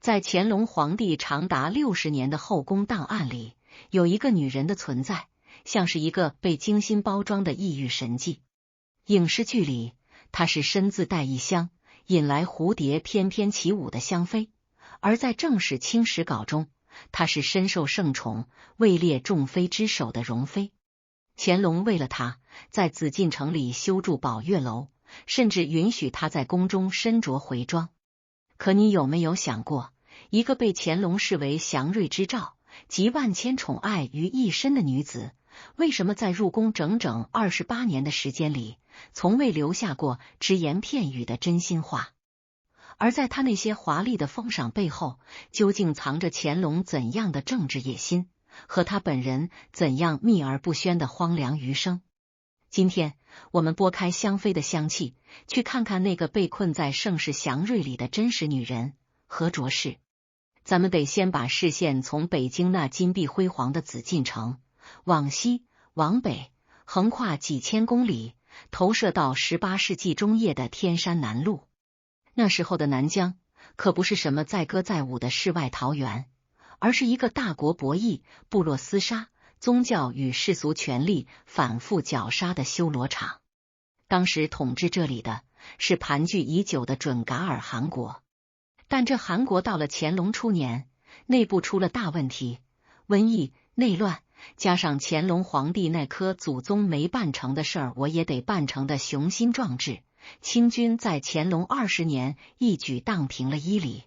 在乾隆皇帝长达60年的后宫档案里，有一个女人的存在，像是一个被精心包装的异域神迹。影视剧里，她是身自带异香，引来蝴蝶翩翩起舞的香妃；而在正史清史稿中，她是深受圣宠、位列众妃之首的容妃。乾隆为了她，在紫禁城里修筑宝月楼，甚至允许她在宫中身着回装。可你有没有想过，一个被乾隆视为祥瑞之兆、集万千宠爱于一身的女子，为什么在入宫整整28年的时间里，从未留下过只言片语的真心话？而在她那些华丽的封赏背后，究竟藏着乾隆怎样的政治野心，和他本人怎样秘而不宣的荒凉余生？今天我们拨开香妃的香气，去看看那个被困在盛世祥瑞里的真实女人何卓氏。咱们得先把视线从北京那金碧辉煌的紫禁城往西往北，横跨几千公里，投射到18世纪中叶的天山南麓。那时候的南疆可不是什么载歌载舞的世外桃源，而是一个大国博弈、部落厮杀、宗教与世俗权力反复绞杀的修罗场。当时统治这里的是盘踞已久的准噶尔汗国，但这汗国到了乾隆初年，内部出了大问题，瘟疫、内乱，加上乾隆皇帝那颗祖宗没办成的事儿我也得办成的雄心壮志，清军在乾隆20年一举荡平了伊犁。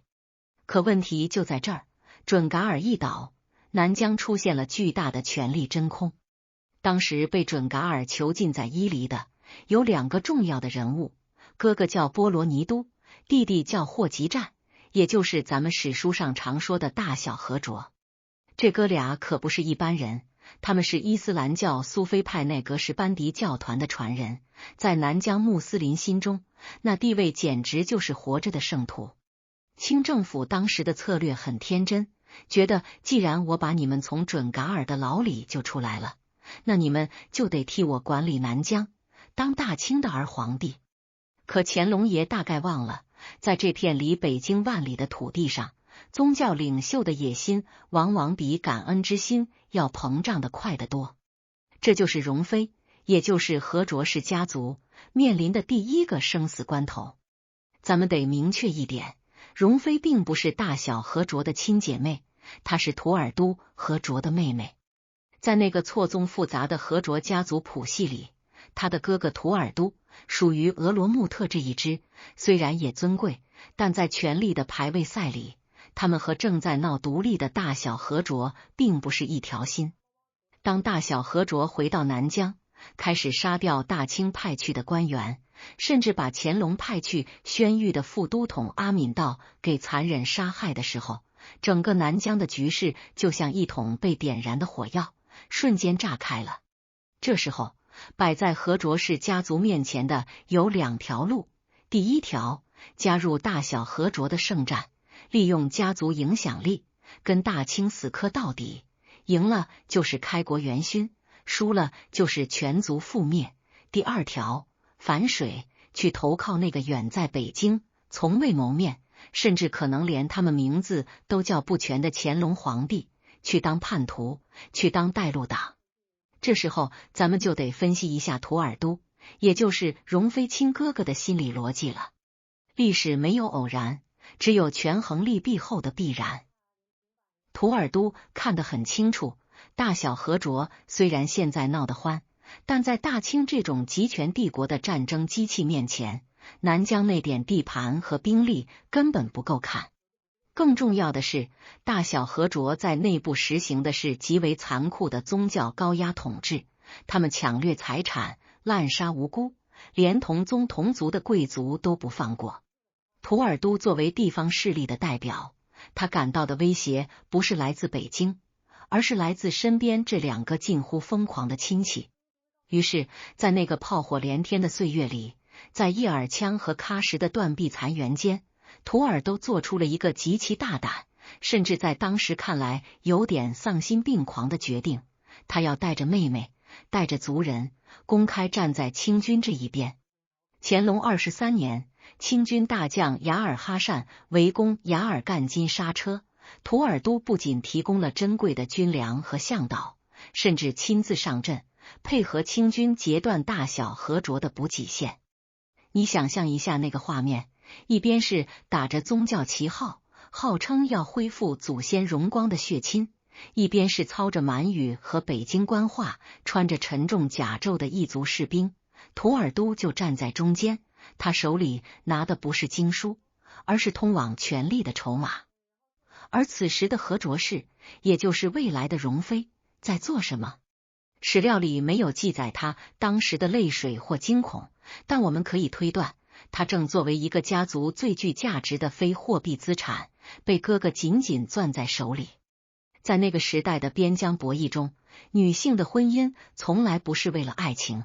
可问题就在这儿，准噶尔一倒，南疆出现了巨大的权力真空。当时被准噶尔囚禁在伊犁的有2个重要的人物，哥哥叫波罗尼都，弟弟叫霍吉占，也就是咱们史书上常说的大小和卓。这哥俩可不是一般人，他们是伊斯兰教苏菲派内格什班迪教团的传人，在南疆穆斯林心中，那地位简直就是活着的圣徒。清政府当时的策略很天真，觉得既然我把你们从准噶尔的牢里救出来了，那你们就得替我管理南疆，当大清的儿皇帝。可乾隆爷大概忘了，在这片离北京万里的土地上，宗教领袖的野心往往比感恩之心要膨胀得快得多。这就是容妃，也就是何卓氏家族面临的第一个生死关头。咱们得明确一点，容妃并不是大小和卓的亲姐妹，她是图尔都和卓的妹妹。在那个错综复杂的和卓家族谱系里，他的哥哥图尔都属于俄罗穆特这一支，虽然也尊贵，但在权力的排位赛里，他们和正在闹独立的大小和卓并不是一条心。当大小和卓回到南疆，开始杀掉大清派去的官员，甚至把乾隆派去宣谕的副都统阿敏道给残忍杀害的时候，整个南疆的局势就像一桶被点燃的火药，瞬间炸开了。这时候摆在何卓氏家族面前的有2条路，第一条，加入大小和卓的圣战，利用家族影响力跟大清死磕到底，赢了就是开国元勋，输了就是全族覆灭。第2条，反水，去投靠那个远在北京从未谋面，甚至可能连他们名字都叫不全的乾隆皇帝，去当叛徒，去当带路党。这时候咱们就得分析一下图尔都，也就是容妃亲哥哥的心理逻辑了。历史没有偶然，只有权衡利弊后的必然。图尔都看得很清楚，大小和卓虽然现在闹得欢，但在大清这种集权帝国的战争机器面前，南疆那点地盘和兵力根本不够看。更重要的是，大小和卓在内部实行的是极为残酷的宗教高压统治，他们抢掠财产，滥杀无辜，连同宗同族的贵族都不放过。图尔都作为地方势力的代表，他感到的威胁不是来自北京，而是来自身边这2个近乎疯狂的亲戚。于是在那个炮火连天的岁月里，在叶尔羌和喀什的断壁残垣间，图尔都做出了一个极其大胆，甚至在当时看来有点丧心病狂的决定，他要带着妹妹，带着族人，公开站在清军这一边。乾隆23年，清军大将雅尔哈善围攻雅尔干金沙车，图尔都不仅提供了珍贵的军粮和向导，甚至亲自上阵，配合清军截断大小河卓的补给线。你想象一下那个画面，一边是打着宗教旗号，号称要恢复祖先荣光的血亲，一边是操着满语和北京官话，穿着沉重甲胄的异族士兵，图尔都就站在中间，他手里拿的不是经书，而是通往权力的筹码。而此时的河卓氏，也就是未来的容妃，在做什么？史料里没有记载他当时的泪水或惊恐，但我们可以推断，他正作为一个家族最具价值的非货币资产，被哥哥紧紧攥在手里。在那个时代的边疆博弈中，女性的婚姻从来不是为了爱情，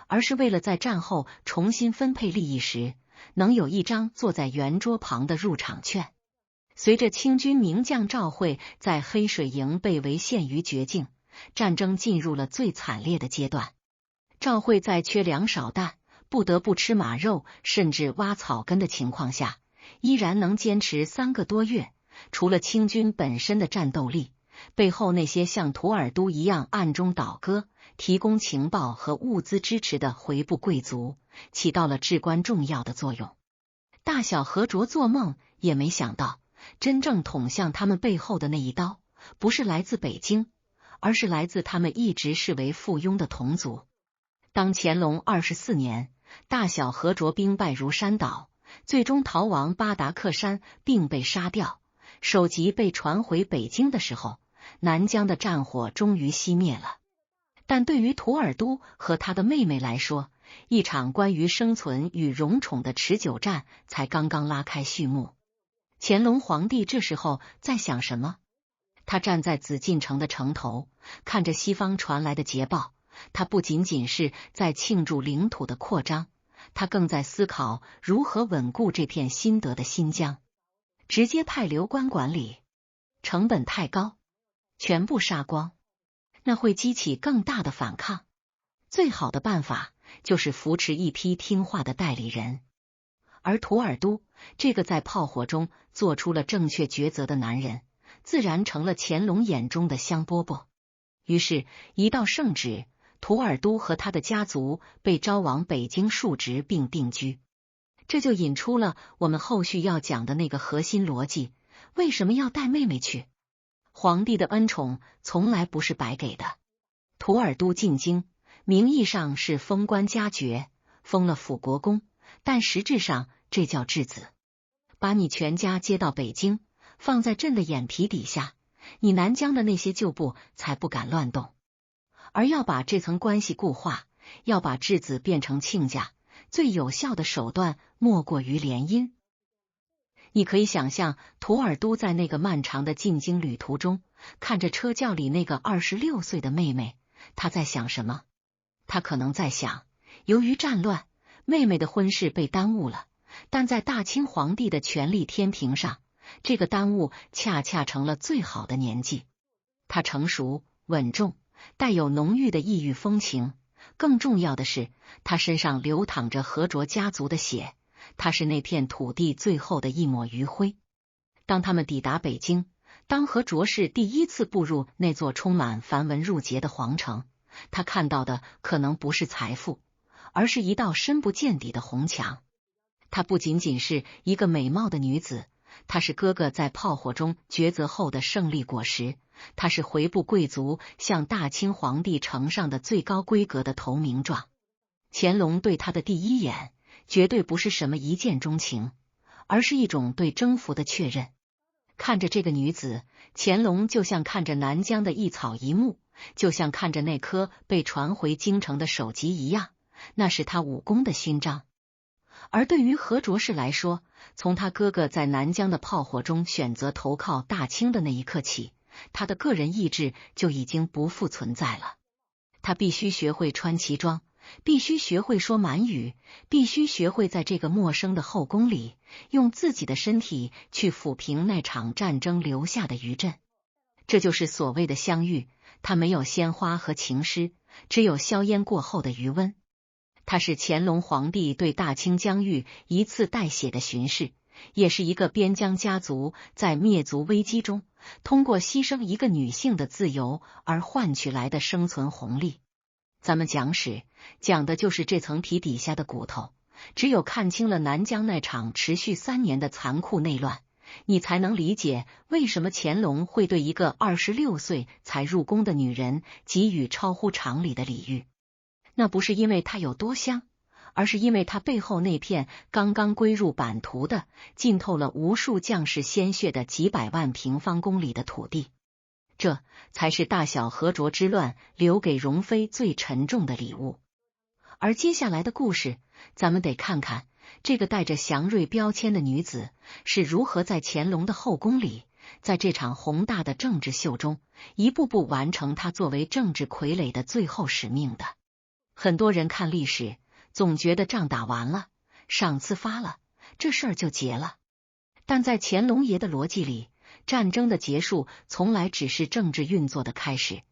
而是为了在战后重新分配利益时，能有一张坐在圆桌旁的入场券。随着清军名将赵惠在黑水营被围陷于绝境，战争进入了最惨烈的阶段。赵惠在缺粮少弹，不得不吃马肉甚至挖草根的情况下，依然能坚持3个多月。除了清军本身的战斗力，背后那些像图尔都一样暗中倒戈，提供情报和物资支持的回部贵族，起到了至关重要的作用。大小河卓做梦也没想到，真正捅向他们背后的那一刀，不是来自北京，而是来自他们一直视为附庸的同族。当乾隆24年，大小河卓兵败如山倒，最终逃亡巴达克山并被杀掉，首级被传回北京的时候，南疆的战火终于熄灭了。但对于图尔都和他的妹妹来说，一场关于生存与荣宠的持久战才刚刚拉开序幕。乾隆皇帝这时候在想什么？他站在紫禁城的城头，看着西方传来的捷报，他不仅仅是在庆祝领土的扩张，他更在思考如何稳固这片新得的新疆。直接派流官管理，成本太高，全部杀光，那会激起更大的反抗。最好的办法就是扶持一批听话的代理人。而图尔都这个在炮火中做出了正确抉择的男人，自然成了乾隆眼中的香饽饽。于是一道圣旨，图尔都和他的家族被招往北京述职并定居。这就引出了我们后续要讲的那个核心逻辑，为什么要带妹妹去？皇帝的恩宠从来不是白给的。图尔都进京，名义上是封官加爵，封了辅国公，但实质上这叫质子。把你全家接到北京，放在朕的眼皮底下，你南疆的那些旧部才不敢乱动。而要把这层关系固化，要把质子变成亲家，最有效的手段莫过于联姻。你可以想象，图尔都在那个漫长的进京旅途中，看着车轿里那个26岁的妹妹，他在想什么？他可能在想，由于战乱，妹妹的婚事被耽误了，但在大清皇帝的权力天平上，这个耽误恰恰成了最好的年纪。他成熟、稳重，带有浓郁的异域风情。更重要的是，他身上流淌着河卓家族的血，他是那片土地最后的一抹余晖。当他们抵达北京，当河卓氏第一次步入那座充满繁文缛节的皇城，他看到的可能不是财富，而是一道深不见底的红墙。她不仅仅是一个美貌的女子，她是哥哥在炮火中抉择后的胜利果实，她是回部贵族向大清皇帝呈上的最高规格的投名状。乾隆对她的第一眼，绝对不是什么一见钟情，而是一种对征服的确认。看着这个女子，乾隆就像看着南疆的一草一木，就像看着那颗被传回京城的首级一样，那是他武功的勋章。而对于河卓氏来说，从他哥哥在南疆的炮火中选择投靠大清的那一刻起，他的个人意志就已经不复存在了。他必须学会穿旗装，必须学会说满语，必须学会在这个陌生的后宫里，用自己的身体去抚平那场战争留下的余震。这就是所谓的相遇，它没有鲜花和情诗，只有硝烟过后的余温。他是乾隆皇帝对大清疆域一次代写的巡视，也是一个边疆家族在灭族危机中通过牺牲一个女性的自由而换取来的生存红利。咱们讲史讲的就是这层皮底下的骨头，只有看清了南疆那场持续3年的残酷内乱，你才能理解为什么乾隆会对一个26岁才入宫的女人给予超乎常理的礼遇。那不是因为她有多香，而是因为她背后那片刚刚归入版图的、浸透了无数将士鲜血的几百万平方公里的土地。这才是大小和卓之乱留给容妃最沉重的礼物。而接下来的故事，咱们得看看这个带着祥瑞标签的女子是如何在乾隆的后宫里，在这场宏大的政治秀中，一步步完成她作为政治傀儡的最后使命的。很多人看历史，总觉得仗打完了，赏赐发了，这事儿就结了。但在乾隆爷的逻辑里，战争的结束从来只是政治运作的开始。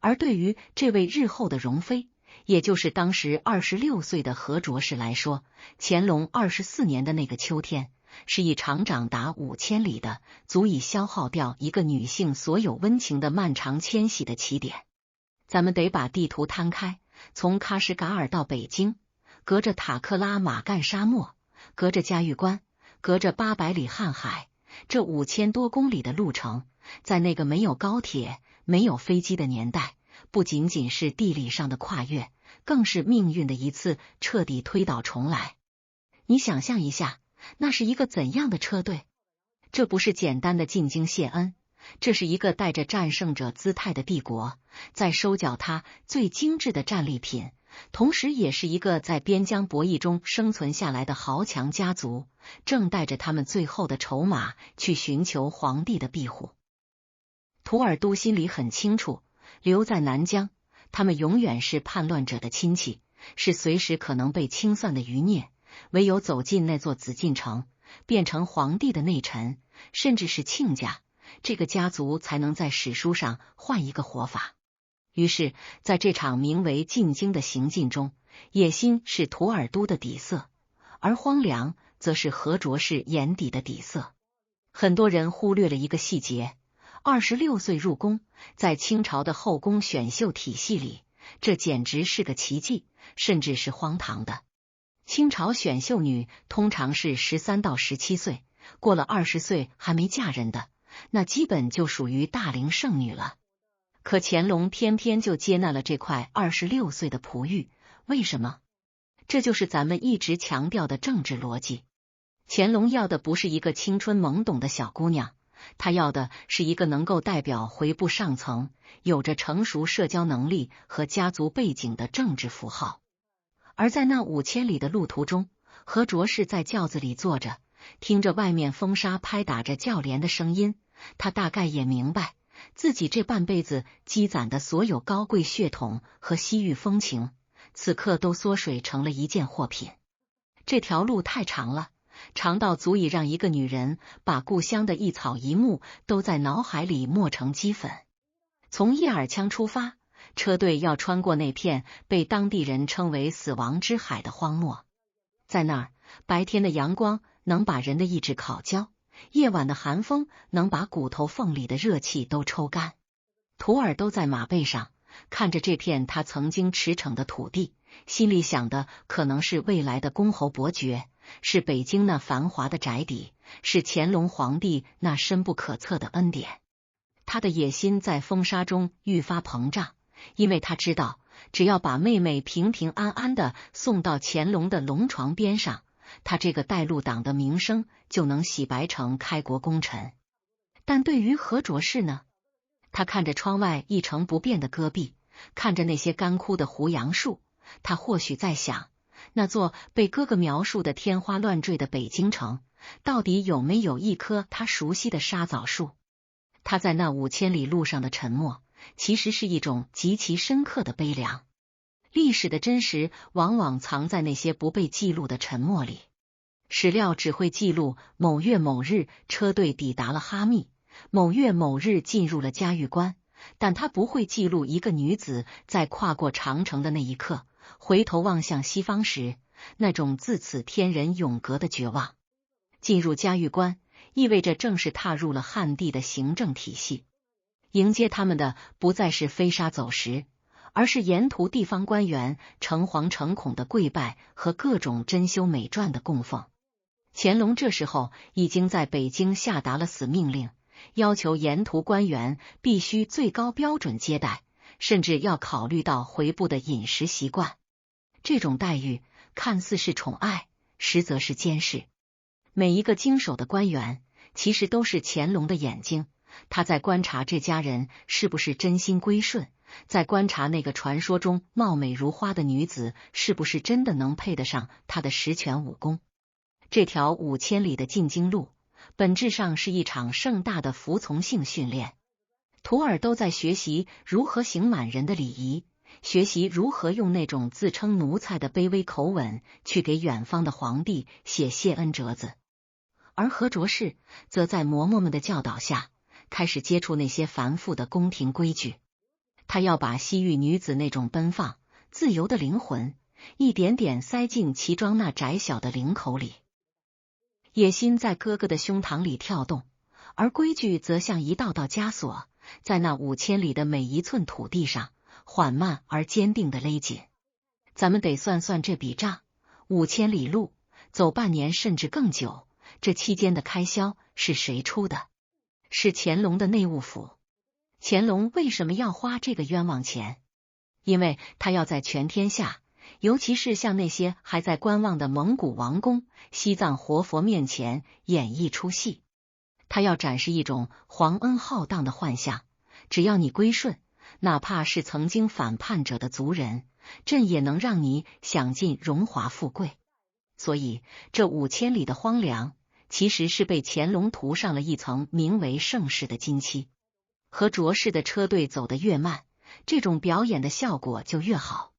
而对于这位日后的容妃，也就是当时26岁的和卓氏来说，乾隆24年的那个秋天，是一场长达5000里的、足以消耗掉一个女性所有温情的漫长迁徙的起点。咱们得把地图摊开，从喀什噶尔到北京，隔着塔克拉玛干沙漠，隔着嘉峪关，隔着800里瀚海，这5000多公里的路程，在那个没有高铁、没有飞机的年代，不仅仅是地理上的跨越，更是命运的一次彻底推倒重来。你想象一下，那是一个怎样的车队？这不是简单的进京谢恩，这是一个带着战胜者姿态的帝国，在收缴它最精致的战利品，同时也是一个在边疆博弈中生存下来的豪强家族，正带着他们最后的筹码去寻求皇帝的庇护。图尔都心里很清楚，留在南疆，他们永远是叛乱者的亲戚，是随时可能被清算的余孽，唯有走进那座紫禁城，变成皇帝的内臣，甚至是亲家，这个家族才能在史书上换一个活法。于是在这场名为进京的行进中，野心是图尔都的底色，而荒凉则是和卓氏眼底的底色。很多人忽略了一个细节，26岁入宫，在清朝的后宫选秀体系里，这简直是个奇迹，甚至是荒唐的。清朝选秀女通常是13到17岁，过了20岁还没嫁人的，那基本就属于大龄剩女了。可乾隆偏偏就接纳了这块26岁的璞玉，为什么？这就是咱们一直强调的政治逻辑。乾隆要的不是一个青春懵懂的小姑娘，他要的是一个能够代表回部上层、有着成熟社交能力和家族背景的政治符号。而在那5000里的路途中，和卓氏在轿子里坐着，听着外面风沙拍打着轿帘的声音，他大概也明白，自己这半辈子积攒的所有高贵血统和西域风情，此刻都缩水成了一件货品。这条路太长了，长到足以让一个女人把故乡的一草一木都在脑海里磨成齑粉。从叶尔羌出发，车队要穿过那片被当地人称为死亡之海的荒漠。在那儿，白天的阳光能把人的意志烤焦，夜晚的寒风能把骨头缝里的热气都抽干。图尔都在马背上，看着这片他曾经驰骋的土地，心里想的可能是未来的公侯伯爵，是北京那繁华的宅邸，是乾隆皇帝那深不可测的恩典。他的野心在风沙中愈发膨胀，因为他知道，只要把妹妹平平安安的送到乾隆的龙床边上，他这个带路党的名声就能洗白成开国功臣。但对于和卓氏呢？他看着窗外一成不变的戈壁，看着那些干枯的胡杨树，他或许在想，那座被哥哥描述的天花乱坠的北京城，到底有没有一棵他熟悉的沙枣树？他在那5000里路上的沉默，其实是一种极其深刻的悲凉。历史的真实往往藏在那些不被记录的沉默里。史料只会记录某月某日车队抵达了哈密，某月某日进入了嘉峪关，但它不会记录一个女子在跨过长城的那一刻，回头望向西方时，那种自此天人永隔的绝望。进入嘉峪关，意味着正式踏入了汉地的行政体系。迎接他们的不再是飞沙走石，而是沿途地方官员诚惶诚恐的跪拜和各种珍馐美馔的供奉。乾隆这时候已经在北京下达了死命令，要求沿途官员必须最高标准接待，甚至要考虑到回部的饮食习惯。这种待遇看似是宠爱，实则是监视。每一个经手的官员其实都是乾隆的眼睛，他在观察这家人是不是真心归顺，在观察那个传说中貌美如花的女子是不是真的能配得上他的十全武功。这条5000里的进京路本质上是一场盛大的服从性训练，徒儿都在学习如何行满人的礼仪，学习如何用那种自称奴才的卑微口吻去给远方的皇帝写谢恩折子。而何卓氏则在嬷嬷们的教导下，开始接触那些繁复的宫廷规矩。他要把西域女子那种奔放自由的灵魂一点点塞进齐庄那窄小的领口里。野心在哥哥的胸膛里跳动，而规矩则像一道道枷锁，在那5000里的每一寸土地上缓慢而坚定地勒紧。咱们得算算这笔账，5000里路走半年甚至更久，这期间的开销是谁出的？是乾隆的内务府。乾隆为什么要花这个冤枉钱？因为他要在全天下，尤其是像那些还在观望的蒙古王公、西藏活佛面前演绎出戏。他要展示一种皇恩浩荡的幻象，只要你归顺，哪怕是曾经反叛者的族人，朕也能让你享尽荣华富贵。所以这5000里的荒凉其实是被乾隆涂上了一层名为盛世的金漆。和卓氏的车队走得越慢，这种表演的效果就越好。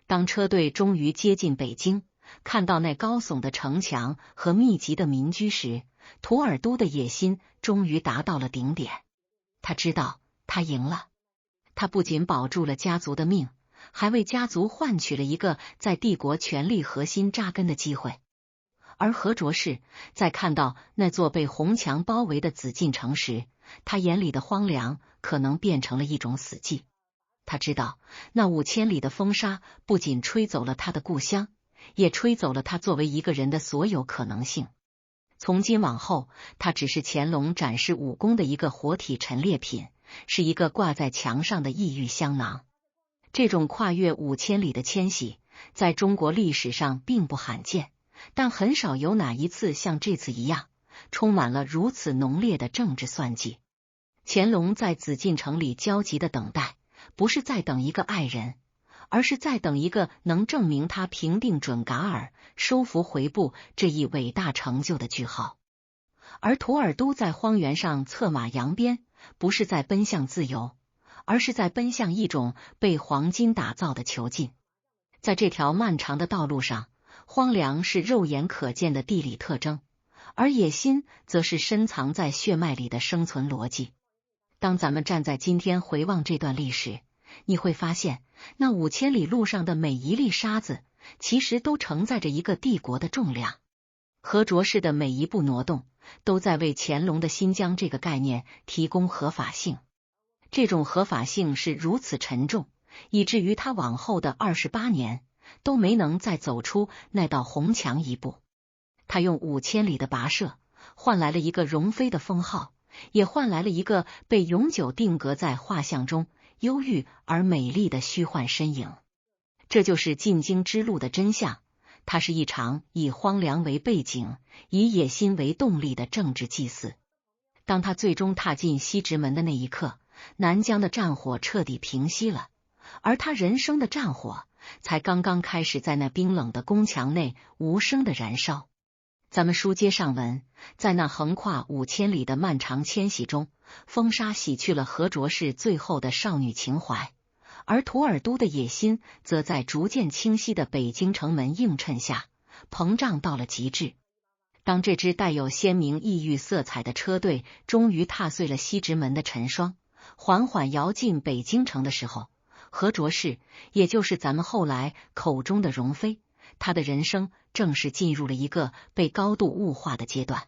当车队终于接近北京，看到那高耸的城墙和密集的民居时，图尔都的野心终于达到了顶点。他知道他赢了，他不仅保住了家族的命，还为家族换取了一个在帝国权力核心扎根的机会。而何卓氏在看到那座被红墙包围的紫禁城时，他眼里的荒凉可能变成了一种死寂。他知道那5000里的风沙不仅吹走了他的故乡，也吹走了他作为一个人的所有可能性。从今往后，他只是乾隆展示武功的一个活体陈列品，是一个挂在墙上的异域香囊。这种跨越5000里的迁徙，在中国历史上并不罕见，但很少有哪一次像这次一样，充满了如此浓烈的政治算计。乾隆在紫禁城里焦急的等待，不是在等一个爱人，而是在等一个能证明他平定准噶尔、收复回部这一伟大成就的句号。而图尔都在荒原上策马扬鞭，不是在奔向自由，而是在奔向一种被黄金打造的囚禁。在这条漫长的道路上，荒凉是肉眼可见的地理特征，而野心则是深藏在血脉里的生存逻辑。当咱们站在今天回望这段历史，你会发现，那5000里路上的每一粒沙子，其实都承载着一个帝国的重量。何卓氏的每一步挪动，都在为乾隆的新疆这个概念提供合法性。这种合法性是如此沉重，以至于他往后的28年都没能再走出那道红墙一步。他用5000里的跋涉，换来了一个容妃的封号，也换来了一个被永久定格在画像中忧郁而美丽的虚幻身影。这就是进京之路的真相，它是一场以荒凉为背景，以野心为动力的政治祭祀。当他最终踏进西直门的那一刻，南疆的战火彻底平息了，而他人生的战火才刚刚开始在那冰冷的宫墙内无声的燃烧。咱们书接上文，在那横跨5000里的漫长迁徙中，风沙洗去了何卓氏最后的少女情怀，而图尔都的野心则在逐渐清晰的北京城门映衬下膨胀到了极致。当这支带有鲜明异域色彩的车队终于踏碎了西直门的尘霜，缓缓摇进北京城的时候，何卓氏，也就是咱们后来口中的容妃，她的人生正式进入了一个被高度物化的阶段。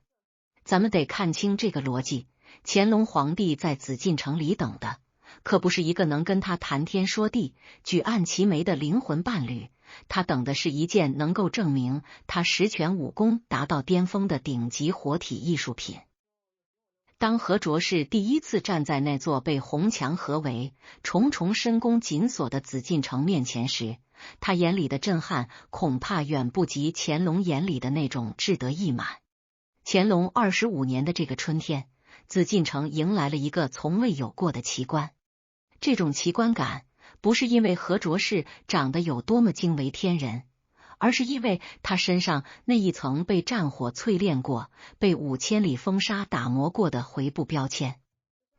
咱们得看清这个逻辑，乾隆皇帝在紫禁城里等的，可不是一个能跟他谈天说地、举案齐眉的灵魂伴侣，他等的是一件能够证明他实权武功达到巅峰的顶级活体艺术品。当何卓氏第一次站在那座被红墙合围、重重深宫紧锁的紫禁城面前时，他眼里的震撼恐怕远不及乾隆眼里的那种志得意满。乾隆25年的这个春天，紫禁城迎来了一个从未有过的奇观。这种奇观感不是因为何卓氏长得有多么惊为天人，而是因为他身上那一层被战火淬炼过、被5000里风沙打磨过的回部标签。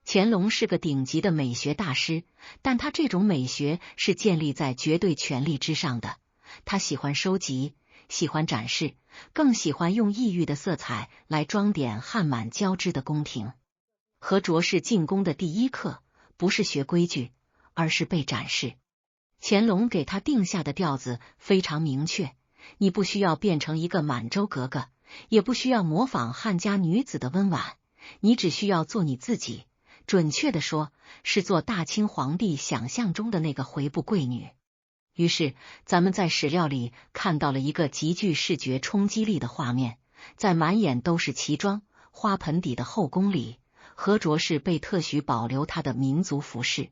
乾隆是个顶级的美学大师，但他这种美学是建立在绝对权力之上的。他喜欢收集，喜欢展示，更喜欢用异域的色彩来装点汗满交织的宫廷。何卓氏进宫的第一课，不是学规矩，而是被展示。乾隆给他定下的调子非常明确，你不需要变成一个满洲格格，也不需要模仿汉家女子的温婉，你只需要做你自己，准确的说，是做大清皇帝想象中的那个回部贵女。于是，咱们在史料里看到了一个极具视觉冲击力的画面，在满眼都是旗装、花盆底的后宫里，何卓氏被特许保留她的民族服饰。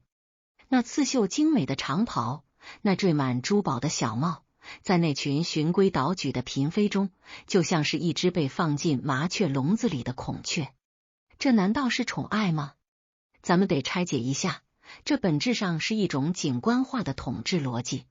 那刺绣精美的长袍，那缀满珠宝的小帽，在那群循规蹈矩的嫔妃中，就像是一只被放进麻雀笼子里的孔雀。这难道是宠爱吗？咱们得拆解一下，这本质上是一种景观化的统治逻辑。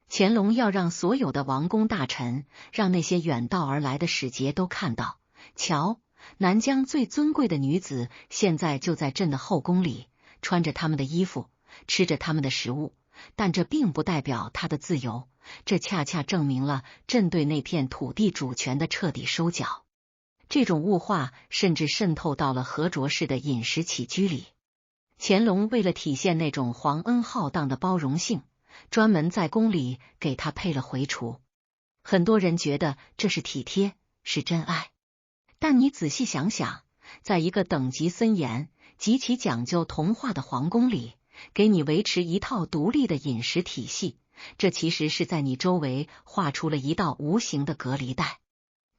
乾隆要让所有的王公大臣，让那些远道而来的使节都看到，瞧，南疆最尊贵的女子现在就在朕的后宫里，穿着他们的衣服，吃着他们的食物，但这并不代表她的自由，这恰恰证明了朕对那片土地主权的彻底收缴。这种物化甚至渗透到了何卓氏的饮食起居里。乾隆为了体现那种皇恩浩荡的包容性，专门在宫里给他配了回厨。很多人觉得这是体贴，是真爱，但你仔细想想，在一个等级森严、极其讲究同化的皇宫里，给你维持一套独立的饮食体系，这其实是在你周围画出了一道无形的隔离带。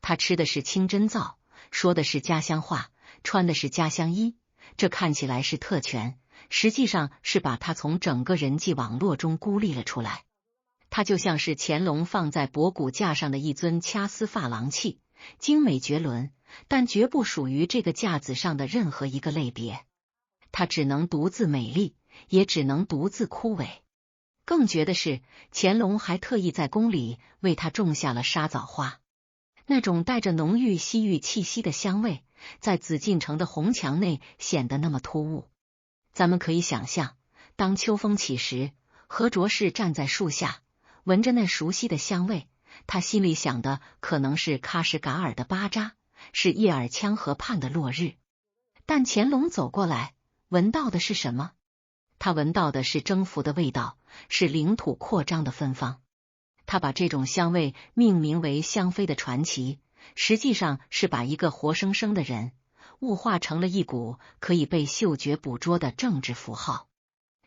他吃的是清真灶，说的是家乡话，穿的是家乡衣，这看起来是特权，实际上是把他从整个人际网络中孤立了出来。他就像是乾隆放在博古架上的一尊掐丝珐琅器，精美绝伦，但绝不属于这个架子上的任何一个类别。它只能独自美丽，也只能独自枯萎。更绝的是，乾隆还特意在宫里为他种下了沙枣花，那种带着浓郁西域气息的香味，在紫禁城的红墙内显得那么突兀。咱们可以想象，当秋风起时，何卓氏站在树下，闻着那熟悉的香味，他心里想的可能是喀什噶尔的巴扎，是叶尔羌河畔的落日。但乾隆走过来，闻到的是什么？他闻到的是征服的味道，是领土扩张的芬芳。他把这种香味命名为香妃的传奇，实际上是把一个活生生的人物化成了一股可以被嗅觉捕捉的政治符号。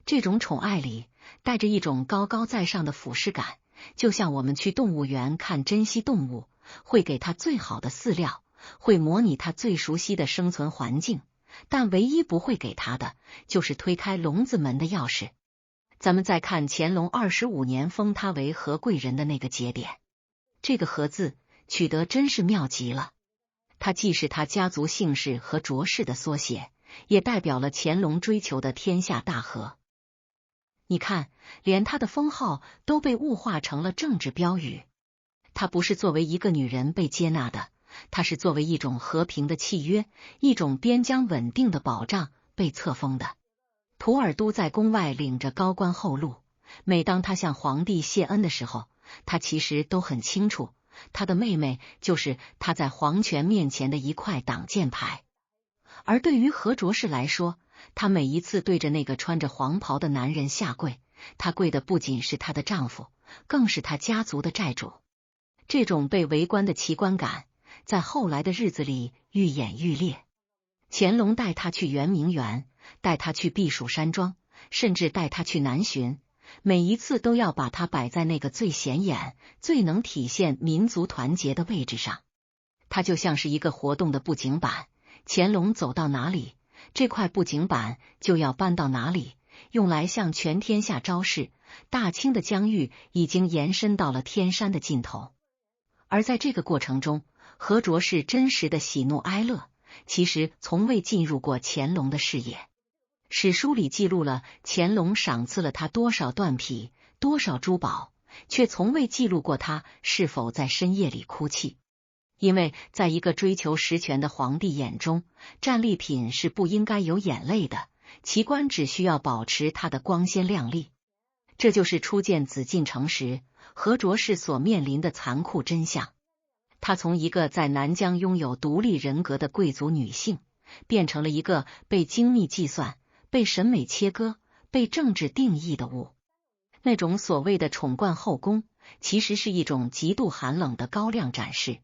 这种宠爱里带着一种高高在上的俯视感，就像我们去动物园看珍稀动物，会给它最好的饲料，会模拟它最熟悉的生存环境，但唯一不会给它的，就是推开笼子门的钥匙。咱们再看乾隆25年封他为何贵人的那个节点，这个何字取得真是妙极了。它既是他家族姓氏和卓氏的缩写，也代表了乾隆追求的天下大和。你看，连他的封号都被物化成了政治标语。她不是作为一个女人被接纳的，她是作为一种和平的契约，一种边疆稳定的保障被册封的。图尔都在宫外领着高官厚禄，每当他向皇帝谢恩的时候，他其实都很清楚，他的妹妹就是他在皇权面前的一块挡箭牌。而对于何卓氏来说，他每一次对着那个穿着黄袍的男人下跪，她跪的不仅是她的丈夫，更是她家族的债主。这种被围观的奇观感，在后来的日子里愈演愈烈。乾隆带她去圆明园，带她去避暑山庄，甚至带她去南巡，每一次都要把她摆在那个最显眼、最能体现民族团结的位置上。她就像是一个活动的布景板，乾隆走到哪里，这块布景板就要搬到哪里，用来向全天下昭示，大清的疆域已经延伸到了天山的尽头。而在这个过程中，何卓氏真实的喜怒哀乐，其实从未进入过乾隆的视野。史书里记录了乾隆赏赐了他多少缎匹、多少珠宝，却从未记录过他是否在深夜里哭泣。因为在一个追求实权的皇帝眼中，战利品是不应该有眼泪的，奇观只需要保持它的光鲜亮丽。这就是初见紫禁城时，何卓氏所面临的残酷真相。她从一个在南疆拥有独立人格的贵族女性，变成了一个被精密计算、被审美切割、被政治定义的物。那种所谓的宠冠后宫，其实是一种极度寒冷的高亮展示。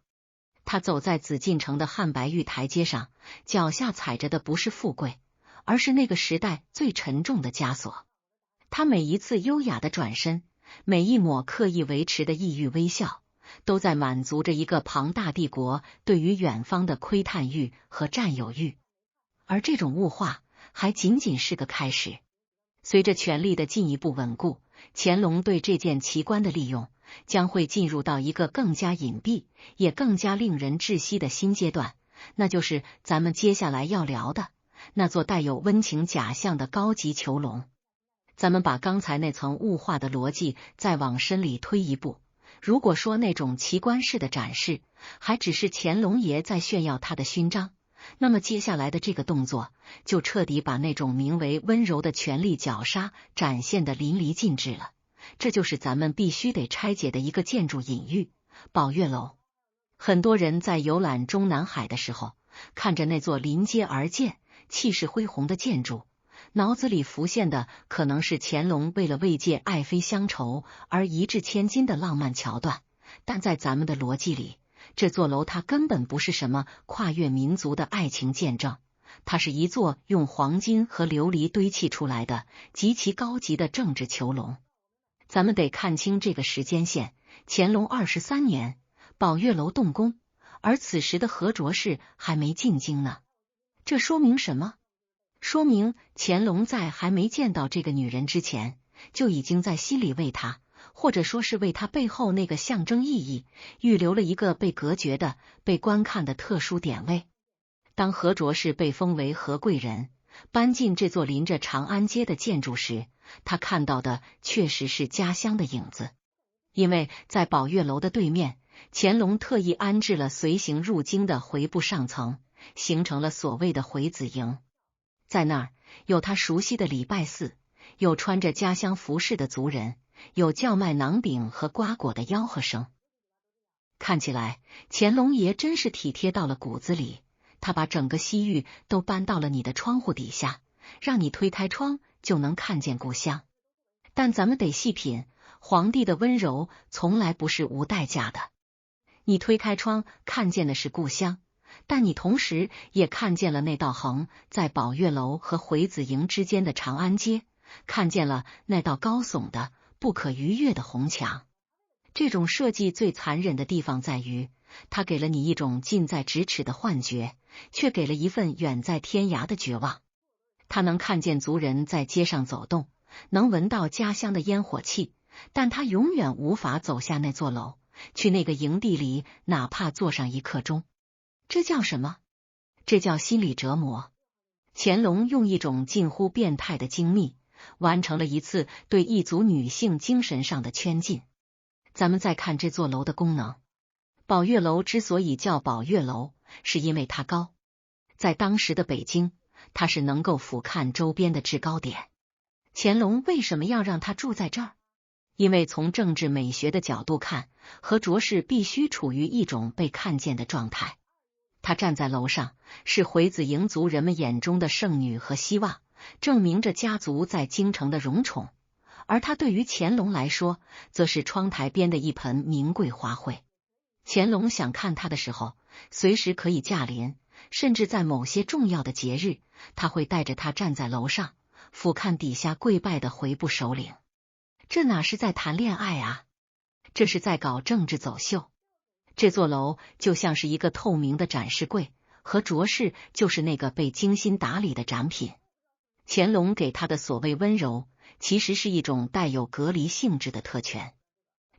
她走在紫禁城的汉白玉台阶上，脚下踩着的不是富贵，而是那个时代最沉重的枷锁。她每一次优雅的转身，每一抹刻意维持的异域微笑，都在满足着一个庞大帝国对于远方的窥探欲和占有欲。而这种物化还仅仅是个开始。随着权力的进一步稳固，乾隆对这件奇观的利用将会进入到一个更加隐蔽也更加令人窒息的新阶段，那就是咱们接下来要聊的那座带有温情假象的高级囚笼。咱们把刚才那层物化的逻辑再往深里推一步，如果说那种奇观式的展示还只是乾隆爷在炫耀他的勋章，那么接下来的这个动作就彻底把那种名为温柔的权力绞杀展现得淋漓尽致了。这就是咱们必须得拆解的一个建筑隐喻——宝月楼。很多人在游览中南海的时候，看着那座临街而建、气势恢宏的建筑，脑子里浮现的可能是乾隆为了慰藉爱妃乡愁而一掷千金的浪漫桥段，但在咱们的逻辑里，这座楼它根本不是什么跨越民族的爱情见证，它是一座用黄金和琉璃堆砌出来的极其高级的政治囚笼。咱们得看清这个时间线，乾隆23年，宝月楼动工，而此时的何卓氏还没进京呢。这说明什么？说明乾隆在还没见到这个女人之前，就已经在心里为她，或者说是为她背后那个象征意义，预留了一个被隔绝的、被观看的特殊点位。当何卓氏被封为何贵人，搬进这座临着长安街的建筑时，他看到的确实是家乡的影子。因为在宝月楼的对面，乾隆特意安置了随行入京的回部上层，形成了所谓的回子营。在那儿有他熟悉的礼拜寺，有穿着家乡服饰的族人，有叫卖馕饼和瓜果的吆喝声。看起来乾隆爷真是体贴到了骨子里，他把整个西域都搬到了你的窗户底下，让你推开窗就能看见故乡。但咱们得细品，皇帝的温柔从来不是无代价的。你推开窗看见的是故乡，但你同时也看见了那道横在宝月楼和回子营之间的长安街，看见了那道高耸的不可逾越的红墙。这种设计最残忍的地方在于，它给了你一种近在咫尺的幻觉，却给了一份远在天涯的绝望。他能看见族人在街上走动，能闻到家乡的烟火气，但他永远无法走下那座楼，去那个营地里哪怕坐上一刻钟。这叫什么？这叫心理折磨。乾隆用一种近乎变态的精密，完成了一次对一族女性精神上的圈禁。咱们再看这座楼的功能。宝月楼之所以叫宝月楼，是因为它高。在当时的北京，它是能够俯瞰周边的制高点。乾隆为什么要让他住在这儿？因为从政治美学的角度看，何卓氏必须处于一种被看见的状态。他站在楼上，是回子营族人们眼中的圣女和希望，证明着家族在京城的荣宠。而他对于乾隆来说，则是窗台边的一盆名贵花卉。乾隆想看他的时候，随时可以驾临，甚至在某些重要的节日，他会带着他站在楼上，俯瞰底下跪拜的回部首领。这哪是在谈恋爱啊？这是在搞政治走秀。这座楼就像是一个透明的展示柜，和卓氏就是那个被精心打理的展品。乾隆给他的所谓温柔，其实是一种带有隔离性质的特权。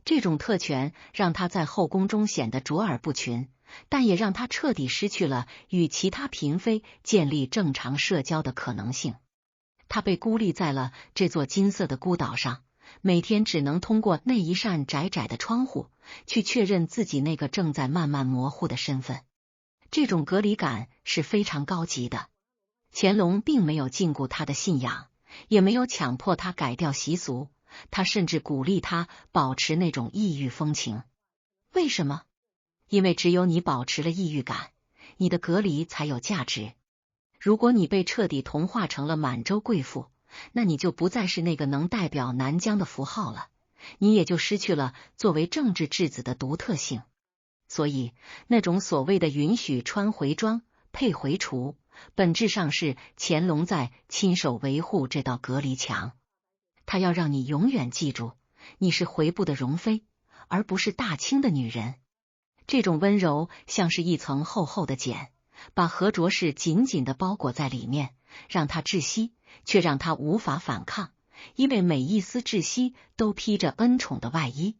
这种特权让他在后宫中显得卓尔不群，但也让他彻底失去了与其他嫔妃建立正常社交的可能性。他被孤立在了这座金色的孤岛上，每天只能通过那一扇窄窄的窗户去确认自己那个正在慢慢模糊的身份。这种隔离感是非常高级的。乾隆并没有禁锢他的信仰，也没有强迫他改掉习俗，他甚至鼓励他保持那种异域风情。为什么？因为只有你保持了异域感，你的隔离才有价值。如果你被彻底同化成了满洲贵妇，那你就不再是那个能代表南疆的符号了，你也就失去了作为政治质子的独特性。所以，那种所谓的允许穿回装、配回厨，本质上是乾隆在亲手维护这道隔离墙。他要让你永远记住，你是回部的容妃，而不是大清的女人。这种温柔像是一层厚厚的茧，把何卓氏紧紧地包裹在里面，让他窒息，却让他无法反抗，因为每一丝窒息都披着恩宠的外衣。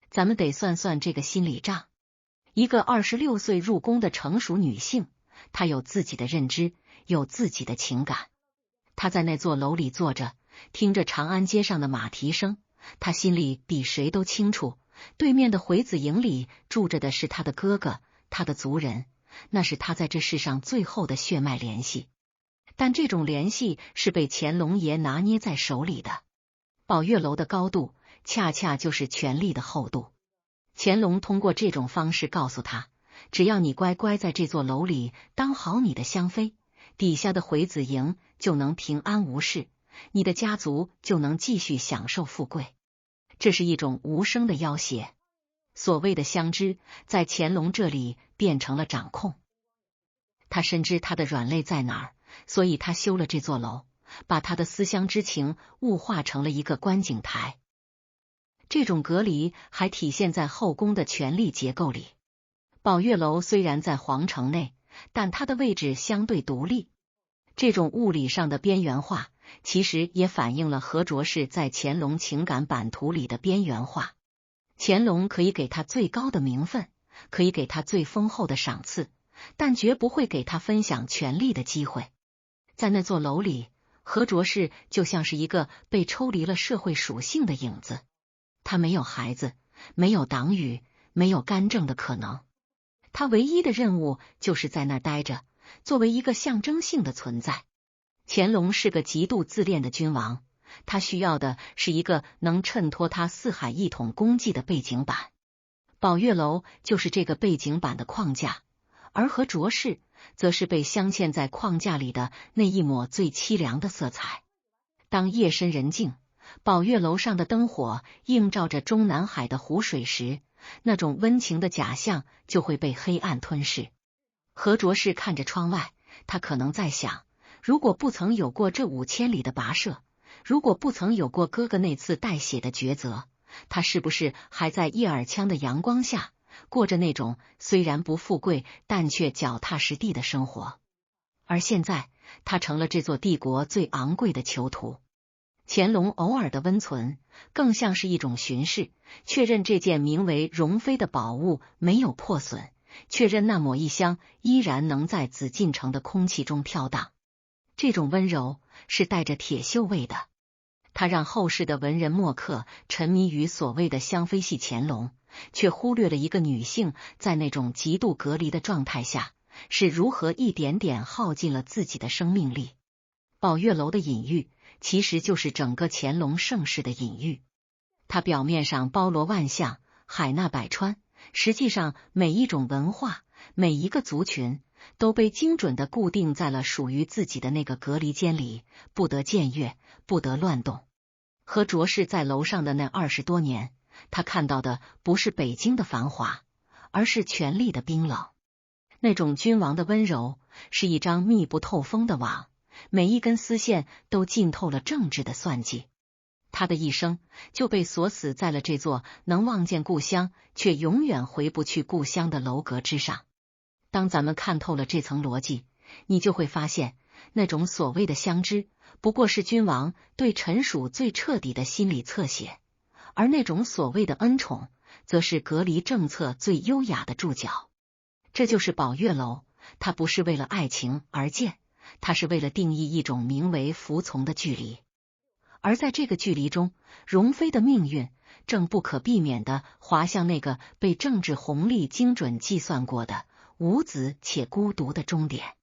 咱们得算算这个心理账。一个26岁入宫的成熟女性，她有自己的认知，有自己的情感。她在那座楼里坐着，听着长安街上的马蹄声，她心里比谁都清楚，对面的回子营里住着的是她的哥哥，她的族人，那是她在这世上最后的血脉联系。但这种联系是被乾隆爷拿捏在手里的。宝月楼的高度，恰恰就是权力的厚度。乾隆通过这种方式告诉他，只要你乖乖在这座楼里当好你的香妃，底下的回子营就能平安无事，你的家族就能继续享受富贵。这是一种无声的要挟。所谓的相知，在乾隆这里变成了掌控。他深知他的软肋在哪儿，所以他修了这座楼，把他的思乡之情物化成了一个观景台。这种隔离还体现在后宫的权力结构里。宝月楼虽然在皇城内，但它的位置相对独立。这种物理上的边缘化，其实也反映了何卓氏在乾隆情感版图里的边缘化。乾隆可以给他最高的名分，可以给他最丰厚的赏赐，但绝不会给他分享权力的机会。在那座楼里，何卓氏就像是一个被抽离了社会属性的影子。他没有孩子，没有党羽，没有干政的可能。他唯一的任务就是在那儿待着，作为一个象征性的存在。乾隆是个极度自恋的君王，他需要的是一个能衬托他四海一统功绩的背景板。宝月楼就是这个背景板的框架，而何卓氏则是被镶嵌在框架里的那一抹最凄凉的色彩。当夜深人静，宝月楼上的灯火映照着中南海的湖水时，那种温情的假象就会被黑暗吞噬。何卓氏看着窗外，他可能在想，如果不曾有过这5000里的跋涉，如果不曾有过哥哥那次带血的抉择，他是不是还在叶尔羌的阳光下，过着那种虽然不富贵但却脚踏实地的生活？而现在，他成了这座帝国最昂贵的囚徒。乾隆偶尔的温存，更像是一种巡视，确认这件名为容妃的宝物没有破损，确认那抹异香依然能在紫禁城的空气中飘荡。这种温柔是带着铁锈味的。他让后世的文人墨客沉迷于所谓的香妃系乾隆，却忽略了一个女性在那种极度隔离的状态下，是如何一点点耗尽了自己的生命力。宝月楼的隐喻其实就是整个乾隆盛世的隐喻。它表面上包罗万象，海纳百川，实际上每一种文化，每一个族群都被精准地固定在了属于自己的那个隔离间里，不得僭越，不得乱动。和卓氏在楼上的那20多年，他看到的不是北京的繁华，而是权力的冰冷。那种君王的温柔，是一张密不透风的网，每一根丝线都浸透了政治的算计。他的一生就被锁死在了这座能望见故乡，却永远回不去故乡的楼阁之上。当咱们看透了这层逻辑，你就会发现，那种所谓的相知，不过是君王对臣属最彻底的心理侧写，而那种所谓的恩宠，则是隔离政策最优雅的注脚。这就是宝月楼，它不是为了爱情而建，它是为了定义一种名为服从的距离。而在这个距离中，容妃的命运正不可避免地滑向那个被政治红利精准计算过的无子且孤独的终点。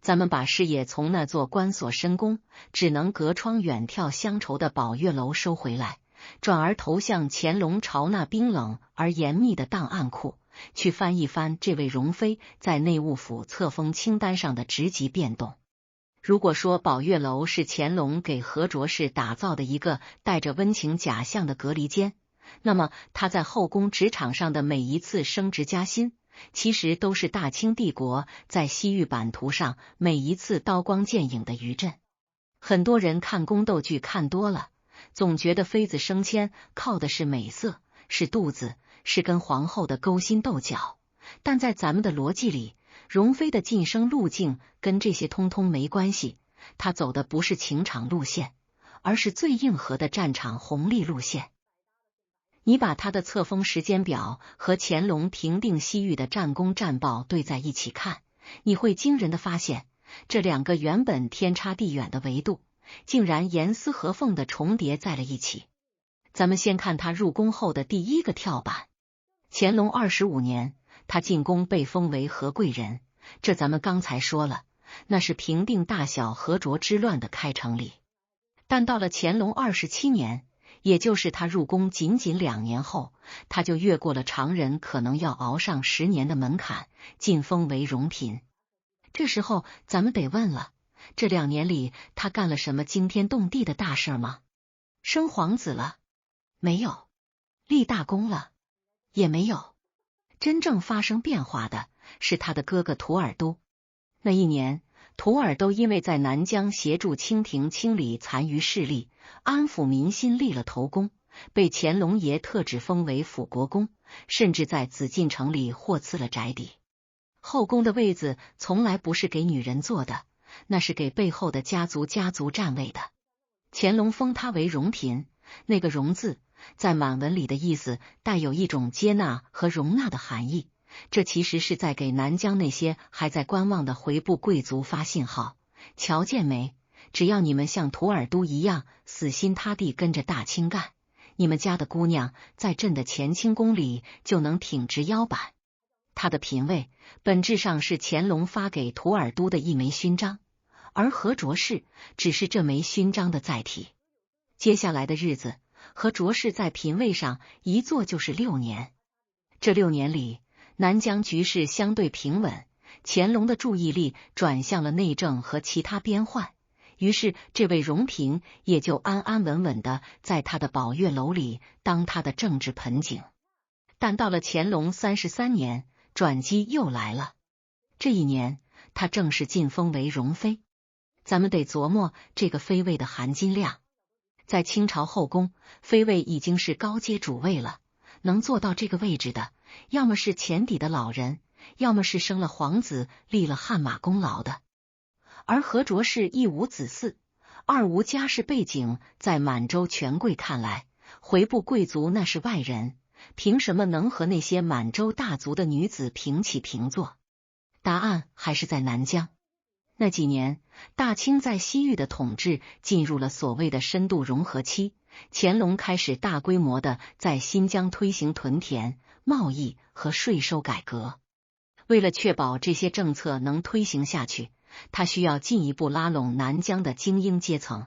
咱们把视野从那座关锁深宫，只能隔窗远眺乡愁的宝月楼收回来，转而投向乾隆朝那冰冷而严密的档案库，去翻一翻这位容妃在内务府册封清单上的职级变动。如果说宝月楼是乾隆给和卓氏打造的一个带着温情假象的隔离间，那么他在后宫职场上的每一次升职加薪，其实都是大清帝国在西域版图上每一次刀光剑影的余震。很多人看宫斗剧看多了，总觉得妃子升迁靠的是美色，是肚子，是跟皇后的勾心斗角，但在咱们的逻辑里，容妃的晋升路径跟这些通通没关系，她走的不是情场路线，而是最硬核的战场红利路线。你把她的册封时间表和乾隆平定西域的战功战报对在一起看，你会惊人的发现，这两个原本天差地远的维度，竟然严丝合缝的重叠在了一起。咱们先看他入宫后的第一个跳板。乾隆25年，他进宫被封为和贵人，这咱们刚才说了，那是平定大小和卓之乱的开城礼。但到了乾隆27年，也就是他入宫仅仅2年后，他就越过了常人可能要熬上10年的门槛，晋封为荣嫔。这时候咱们得问了，这2年里他干了什么惊天动地的大事吗？生皇子了？没有。立大功了？也没有。真正发生变化的是他的哥哥图尔都。那一年，图尔都因为在南疆协助清廷清理残余势力，安抚民心立了头功，被乾隆爷特旨封为辅国公，甚至在紫禁城里获赐了宅邸。后宫的位子从来不是给女人坐的，那是给背后的家族占位的。乾隆封她为荣嫔，那个荣字在满文里的意思带有一种接纳和容纳的含义，这其实是在给南疆那些还在观望的回部贵族发信号，瞧见没？只要你们像图尔都一样死心塌地跟着大清干，你们家的姑娘在朕的乾清宫里就能挺直腰板。他的嫔位本质上是乾隆发给图尔都的一枚勋章，而和卓氏只是这枚勋章的载体。接下来的日子，和卓氏在嫔位上一坐就是6年。这6年里，南疆局势相对平稳，乾隆的注意力转向了内政和其他边患，于是这位荣嫔也就安安稳稳的在他的宝月楼里当他的政治盆景。但到了乾隆33年，转机又来了。这一年，他正式晋封为容妃。咱们得琢磨这个妃位的含金量。在清朝后宫，妃位已经是高阶主位了，能做到这个位置的，要么是前底的老人，要么是生了皇子立了汗马功劳的。而和卓氏一无子嗣，二无家世背景，在满洲权贵看来，回部贵族那是外人，凭什么能和那些满洲大族的女子平起平坐？答案还是在南疆。那几年，大清在西域的统治进入了所谓的深度融合期，乾隆开始大规模的在新疆推行屯田、贸易和税收改革。为了确保这些政策能推行下去，他需要进一步拉拢南疆的精英阶层。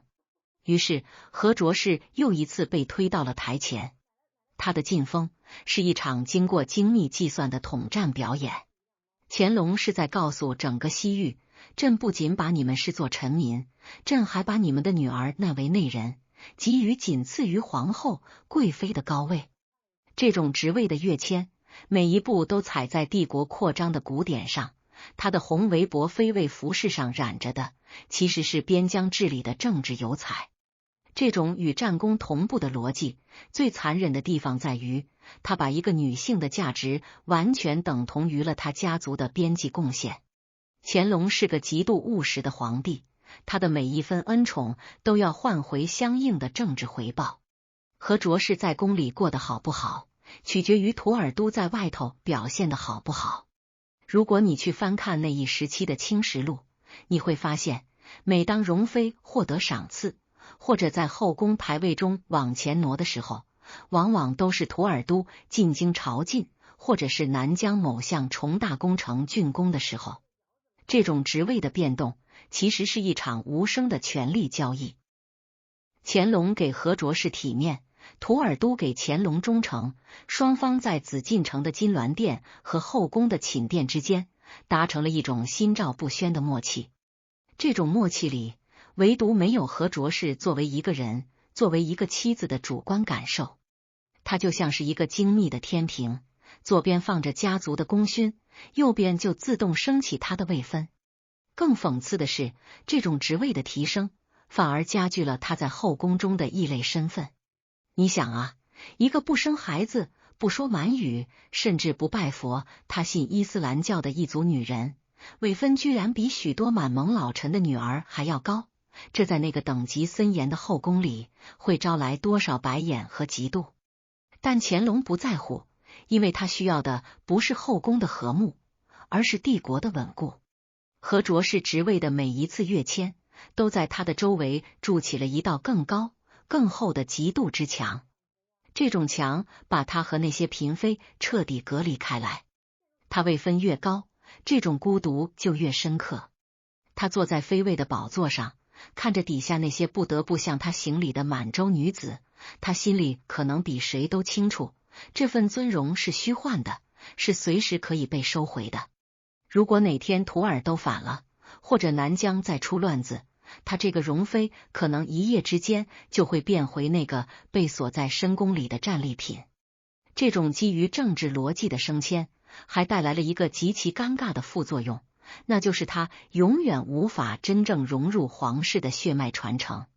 于是，和卓氏又一次被推到了台前。他的晋封是一场经过精密计算的统战表演。乾隆是在告诉整个西域，朕不仅把你们视作臣民，朕还把你们的女儿纳为内人，给予仅次于皇后、贵妃的高位。这种职位的跃迁，每一步都踩在帝国扩张的鼓点上。他的红围脖妃位服饰上染着的，其实是边疆治理的政治油彩。这种与战功同步的逻辑，最残忍的地方在于，他把一个女性的价值完全等同于了他家族的边际贡献。乾隆是个极度务实的皇帝，他的每一分恩宠都要换回相应的政治回报。和卓氏在宫里过得好不好，取决于图尔都在外头表现得好不好。如果你去翻看那一时期的清实录，你会发现，每当容妃获得赏赐，或者在后宫排位中往前挪的时候，往往都是图尔都进京朝觐，或者是南疆某项重大工程竣工的时候。这种职位的变动，其实是一场无声的权力交易。乾隆给和卓氏体面，图尔都给乾隆忠诚，双方在紫禁城的金銮殿和后宫的寝殿之间达成了一种心照不宣的默契。这种默契里，唯独没有和卓氏作为一个人、作为一个妻子的主观感受。他就像是一个精密的天平，左边放着家族的功勋，右边就自动升起他的位分。更讽刺的是，这种职位的提升，反而加剧了他在后宫中的异类身份。你想啊，一个不生孩子、不说满语，甚至不拜佛，她信伊斯兰教的一族女人，位分居然比许多满蒙老臣的女儿还要高，这在那个等级森严的后宫里，会招来多少白眼和嫉妒？但乾隆不在乎，因为他需要的不是后宫的和睦，而是帝国的稳固。和卓氏职位的每一次跃迁，都在他的周围筑起了一道更高、更厚的嫉妒之墙。这种墙把他和那些嫔妃彻底隔离开来。他位分越高，这种孤独就越深刻。他坐在妃位的宝座上，看着底下那些不得不向他行礼的满洲女子，他心里可能比谁都清楚，这份尊荣是虚幻的，是随时可以被收回的。如果哪天图尔都反了，或者南疆再出乱子，他这个容妃可能一夜之间就会变回那个被锁在深宫里的战利品。这种基于政治逻辑的升迁，还带来了一个极其尴尬的副作用，那就是他永远无法真正融入皇室的血脉传承。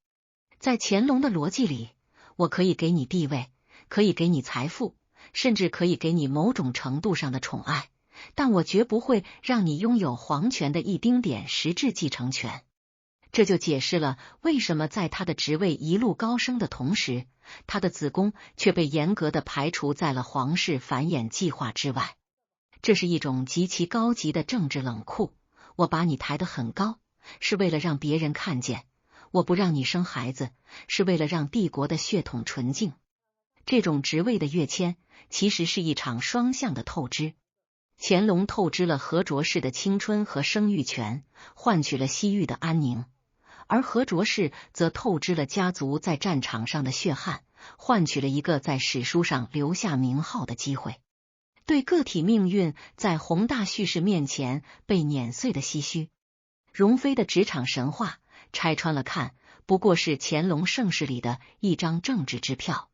在乾隆的逻辑里，我可以给你地位，可以给你财富，甚至可以给你某种程度上的宠爱，但我绝不会让你拥有皇权的一丁点实质继承权。这就解释了为什么在他的职位一路高升的同时，他的子宫却被严格的排除在了皇室繁衍计划之外。这是一种极其高级的政治冷酷，我把你抬得很高，是为了让别人看见，我不让你生孩子，是为了让帝国的血统纯净。这种职位的跃迁，其实是一场双向的透支。乾隆透支了和卓氏的青春和生育权，换取了西域的安宁，而和卓氏则透支了家族在战场上的血汗，换取了一个在史书上留下名号的机会。对个体命运在宏大叙事面前被碾碎的唏嘘。容妃的职场神话，拆穿了看，不过是乾隆盛世里的一张政治支票。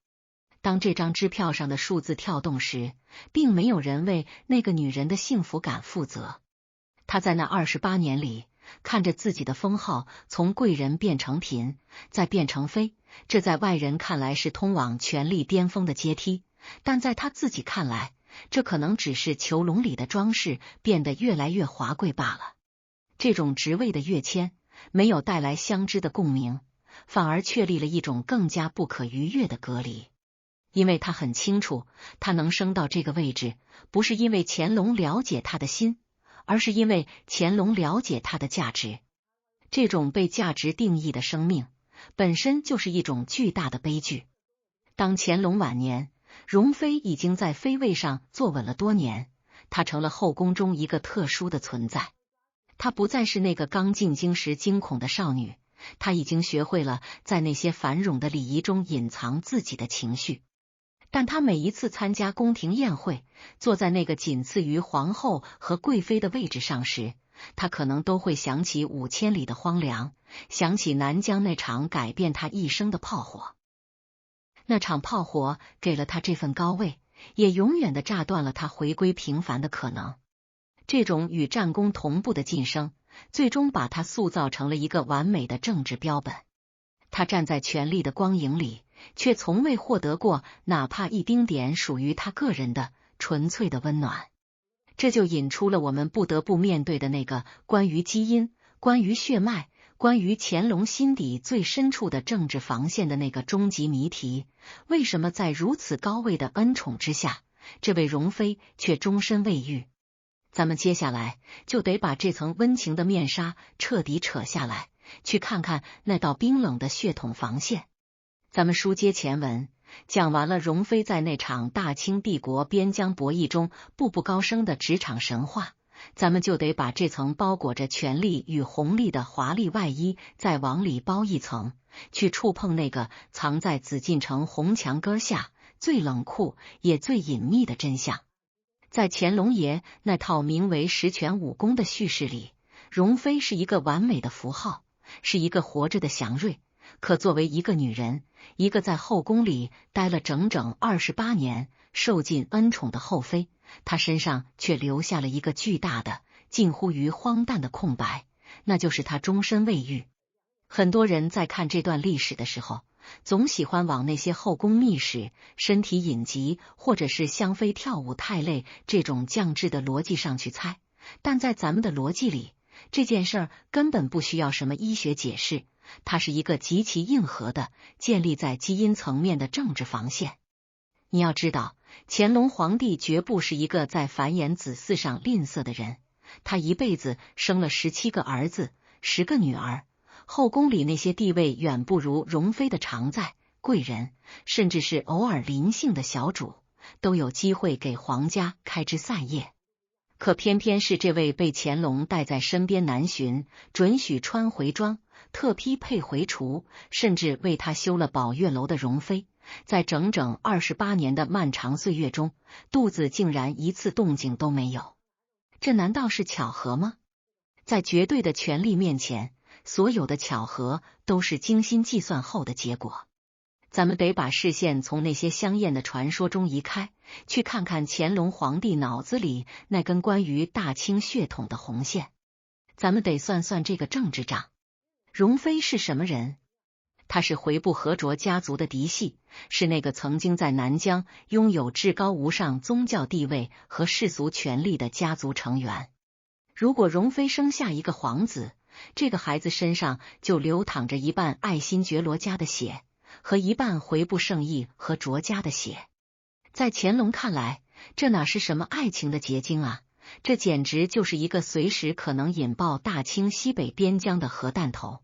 当这张支票上的数字跳动时，并没有人为那个女人的幸福感负责。她在那28年里，看着自己的封号从贵人变成嫔，再变成妃，这在外人看来是通往权力巅峰的阶梯，但在她自己看来，这可能只是囚笼里的装饰变得越来越华贵罢了。这种职位的跃迁，没有带来相知的共鸣，反而确立了一种更加不可逾越的隔离。因为他很清楚，他能升到这个位置，不是因为乾隆了解他的心，而是因为乾隆了解他的价值。这种被价值定义的生命，本身就是一种巨大的悲剧。当乾隆晚年，容妃已经在妃位上坐稳了多年，她成了后宫中一个特殊的存在。她不再是那个刚进京时惊恐的少女，她已经学会了在那些繁冗的礼仪中隐藏自己的情绪。但她每一次参加宫廷宴会，坐在那个仅次于皇后和贵妃的位置上时，他可能都会想起5000里的荒凉，想起南疆那场改变他一生的炮火。那场炮火给了他这份高位，也永远的炸断了他回归平凡的可能。这种与战功同步的晋升，最终把他塑造成了一个完美的政治标本。他站在权力的光影里，却从未获得过哪怕一丁点属于他个人的纯粹的温暖。这就引出了我们不得不面对的那个关于基因、关于血脉、关于乾隆心底最深处的政治防线的那个终极谜题：为什么在如此高位的恩宠之下，这位容妃却终身未愈？咱们接下来就得把这层温情的面纱彻底扯下来，去看看那道冰冷的血统防线。咱们书接前文，讲完了容妃在那场大清帝国边疆博弈中步步高升的职场神话，咱们就得把这层包裹着权力与红利的华丽外衣再往里包一层，去触碰那个藏在紫禁城红墙根下最冷酷也最隐秘的真相。在乾隆爷那套名为十全武功的叙事里，容妃是一个完美的符号，是一个活着的祥瑞。可作为一个女人，一个在后宫里待了整整28年、受尽恩宠的后妃，她身上却留下了一个巨大的、近乎于荒诞的空白，那就是她终身未育。很多人在看这段历史的时候，总喜欢往那些后宫秘史、身体隐疾或者是香妃跳舞太累这种降智的逻辑上去猜，但在咱们的逻辑里，这件事儿根本不需要什么医学解释，它是一个极其硬核的建立在基因层面的政治防线。你要知道，乾隆皇帝绝不是一个在繁衍子嗣上吝啬的人，他一辈子生了17个儿子，10个女儿。后宫里那些地位远不如容妃的常在、贵人，甚至是偶尔临幸的小主，都有机会给皇家开枝散叶。可偏偏是这位被乾隆带在身边南巡，准许穿回装、特批配回厨，甚至为他修了宝月楼的容妃，在整整28年的漫长岁月中，肚子竟然一次动静都没有。这难道是巧合吗？在绝对的权力面前，所有的巧合都是精心计算后的结果。咱们得把视线从那些香艳的传说中移开，去看看乾隆皇帝脑子里那根关于大清血统的红线。咱们得算算这个政治账。容妃是什么人？她是回部和卓家族的嫡系，是那个曾经在南疆拥有至高无上宗教地位和世俗权力的家族成员。如果容妃生下一个皇子，这个孩子身上就流淌着一半爱新觉罗家的血，和一半回部圣义和卓家的血。在乾隆看来，这哪是什么爱情的结晶啊，这简直就是一个随时可能引爆大清西北边疆的核弹头。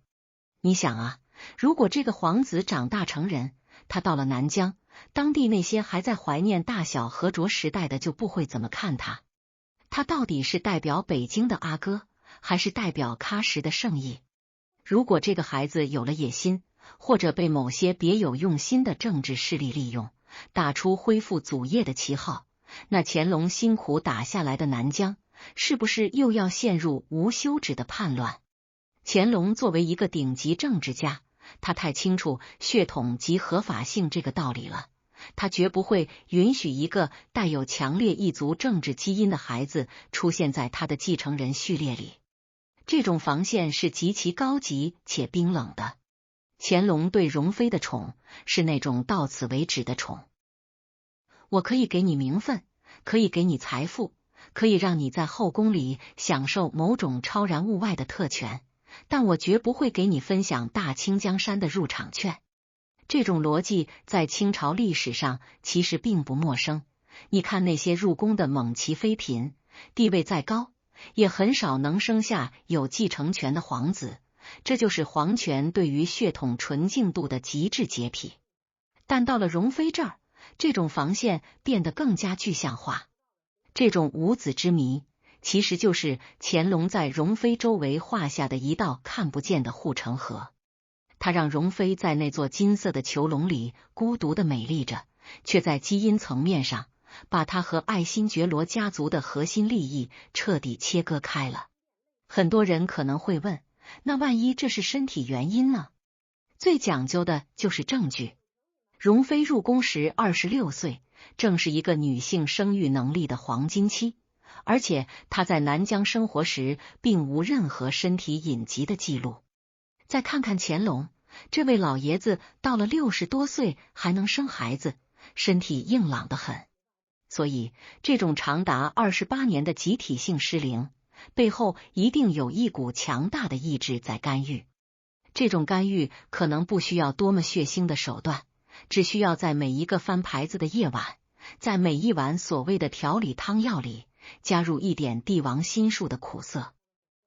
你想啊，如果这个皇子长大成人，他到了南疆，当地那些还在怀念大小和卓时代的就不会怎么看他。他到底是代表北京的阿哥，还是代表喀什的圣意？如果这个孩子有了野心，或者被某些别有用心的政治势力利用，打出恢复祖业的旗号，那乾隆辛苦打下来的南疆，是不是又要陷入无休止的叛乱？乾隆作为一个顶级政治家，他太清楚血统及合法性这个道理了。他绝不会允许一个带有强烈异族政治基因的孩子出现在他的继承人序列里。这种防线是极其高级且冰冷的。乾隆对容妃的宠是那种到此为止的宠。我可以给你名分，可以给你财富，可以让你在后宫里享受某种超然物外的特权，但我绝不会给你分享大清江山的入场券。这种逻辑在清朝历史上其实并不陌生。你看那些入宫的蒙奇妃嫔，地位再高，也很少能生下有继承权的皇子，这就是皇权对于血统纯净度的极致洁癖。但到了容妃这儿，这种防线变得更加具象化。这种无子之谜，其实就是乾隆在容妃周围画下的一道看不见的护城河。他让容妃在那座金色的囚笼里孤独的美丽着，却在基因层面上把她和爱新觉罗家族的核心利益彻底切割开了。很多人可能会问，那万一这是身体原因呢？最讲究的就是证据。容妃入宫时26岁，正是一个女性生育能力的黄金期，而且她在南疆生活时并无任何身体隐疾的记录。再看看乾隆，这位老爷子到了60多岁还能生孩子，身体硬朗得很。所以这种长达28年的集体性失灵，背后一定有一股强大的意志在干预。这种干预可能不需要多么血腥的手段，只需要在每一个翻牌子的夜晚，在每一碗所谓的调理汤药里加入一点帝王心术的苦涩。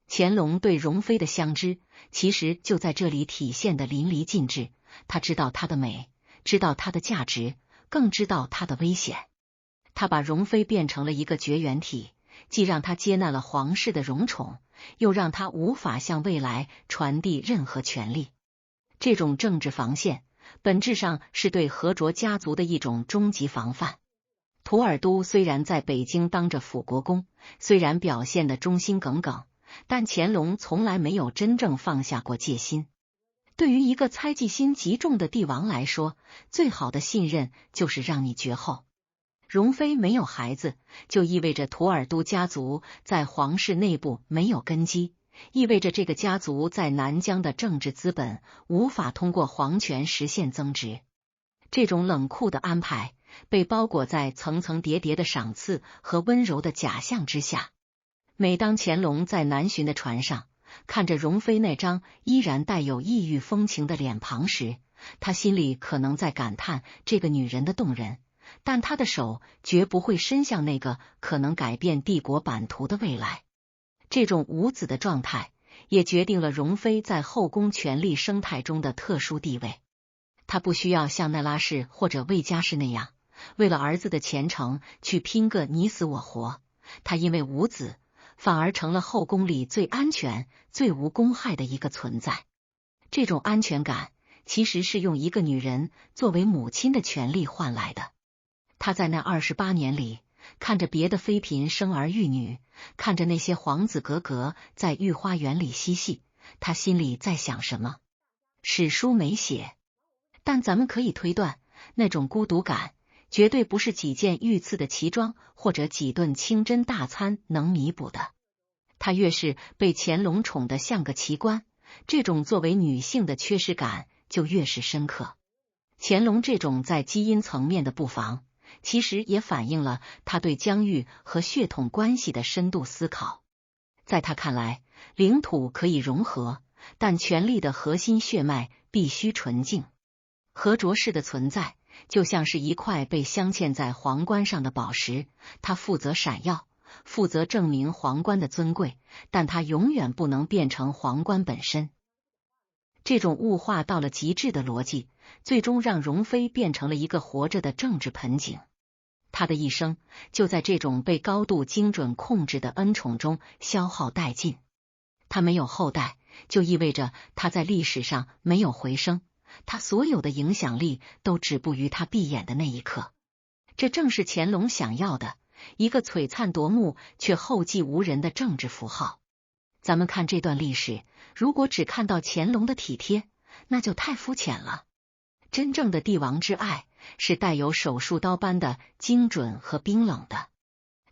乾隆对容妃的相知，其实就在这里体现得淋漓尽致。他知道她的美，知道她的价值，更知道她的危险。他把容妃变成了一个绝缘体，既让她接纳了皇室的荣宠，又让她无法向未来传递任何权利。这种政治防线本质上是对和卓家族的一种终极防范。图尔都虽然在北京当着辅国公，虽然表现得忠心耿耿，但乾隆从来没有真正放下过戒心。对于一个猜忌心极重的帝王来说，最好的信任就是让你绝后。容妃没有孩子，就意味着图尔都家族在皇室内部没有根基，意味着这个家族在南疆的政治资本无法通过皇权实现增值。这种冷酷的安排被包裹在层层叠叠的赏赐和温柔的假象之下。每当乾隆在南巡的船上看着容妃那张依然带有异域风情的脸庞时，他心里可能在感叹这个女人的动人，但他的手绝不会伸向那个可能改变帝国版图的未来。这种无子的状态也决定了容妃在后宫权力生态中的特殊地位。她不需要像奈拉氏或者魏佳氏那样为了儿子的前程去拼个你死我活，她因为无子反而成了后宫里最安全、最无公害的一个存在。这种安全感其实是用一个女人作为母亲的权利换来的。她在那28年里，看着别的妃嫔生儿育女，看着那些皇子格格在御花园里嬉戏，她心里在想什么？史书没写，但咱们可以推断，那种孤独感绝对不是几件御赐的奇装或者几顿清真大餐能弥补的。她越是被乾隆宠得像个奇观，这种作为女性的缺失感就越是深刻。乾隆这种在基因层面的布防，其实也反映了他对疆域和血统关系的深度思考。在他看来，领土可以融合，但权力的核心血脉必须纯净。和卓氏的存在就像是一块被镶嵌在皇冠上的宝石，它负责闪耀，负责证明皇冠的尊贵，但它永远不能变成皇冠本身。这种物化到了极致的逻辑，最终让容妃变成了一个活着的政治盆景。她的一生就在这种被高度精准控制的恩宠中消耗殆尽。她没有后代，就意味着她在历史上没有回声，她所有的影响力都止步于她闭眼的那一刻。这正是乾隆想要的，一个璀璨夺目却后继无人的政治符号。咱们看这段历史，如果只看到乾隆的体贴，那就太肤浅了。真正的帝王之爱是带有手术刀般的精准和冰冷的。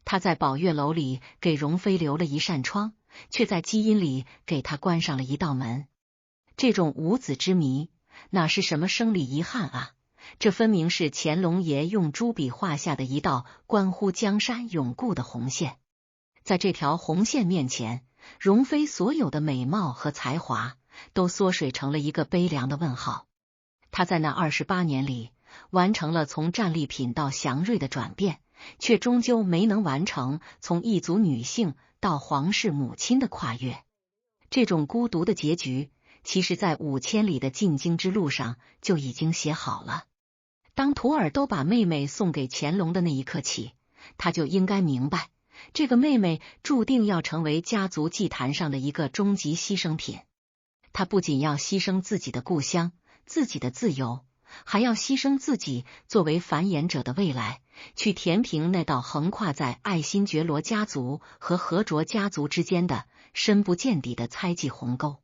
他在宝月楼里给容妃留了一扇窗，却在基因里给她关上了一道门。这种无子之谜哪是什么生理遗憾啊，这分明是乾隆爷用朱笔画下的一道关乎江山永固的红线。在这条红线面前，容妃所有的美貌和才华都缩水成了一个悲凉的问号。她在那28年里完成了从战利品到祥瑞的转变，却终究没能完成从异族女性到皇室母亲的跨越。这种孤独的结局，其实在5000里的进京之路上就已经写好了。当图尔都把妹妹送给乾隆的那一刻起，他就应该明白，这个妹妹注定要成为家族祭坛上的一个终极牺牲品。她不仅要牺牲自己的故乡、自己的自由，还要牺牲自己作为繁衍者的未来，去填平那道横跨在爱新觉罗家族和和卓家族之间的深不见底的猜忌鸿沟。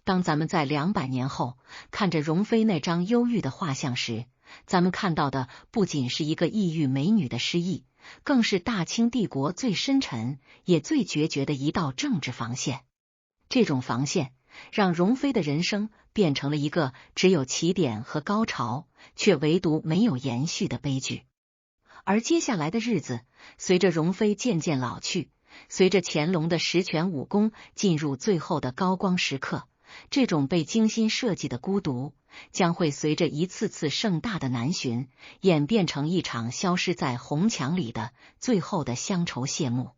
当咱们在200年后看着容妃那张忧郁的画像时，咱们看到的不仅是一个异域美女的失意，更是大清帝国最深沉也最决绝的一道政治防线。这种防线让容妃的人生变成了一个只有起点和高潮，却唯独没有延续的悲剧。而接下来的日子，随着容妃渐渐老去，随着乾隆的十全武功进入最后的高光时刻，这种被精心设计的孤独，将会随着一次次盛大的南巡，演变成一场消失在红墙里的最后的乡愁谢幕。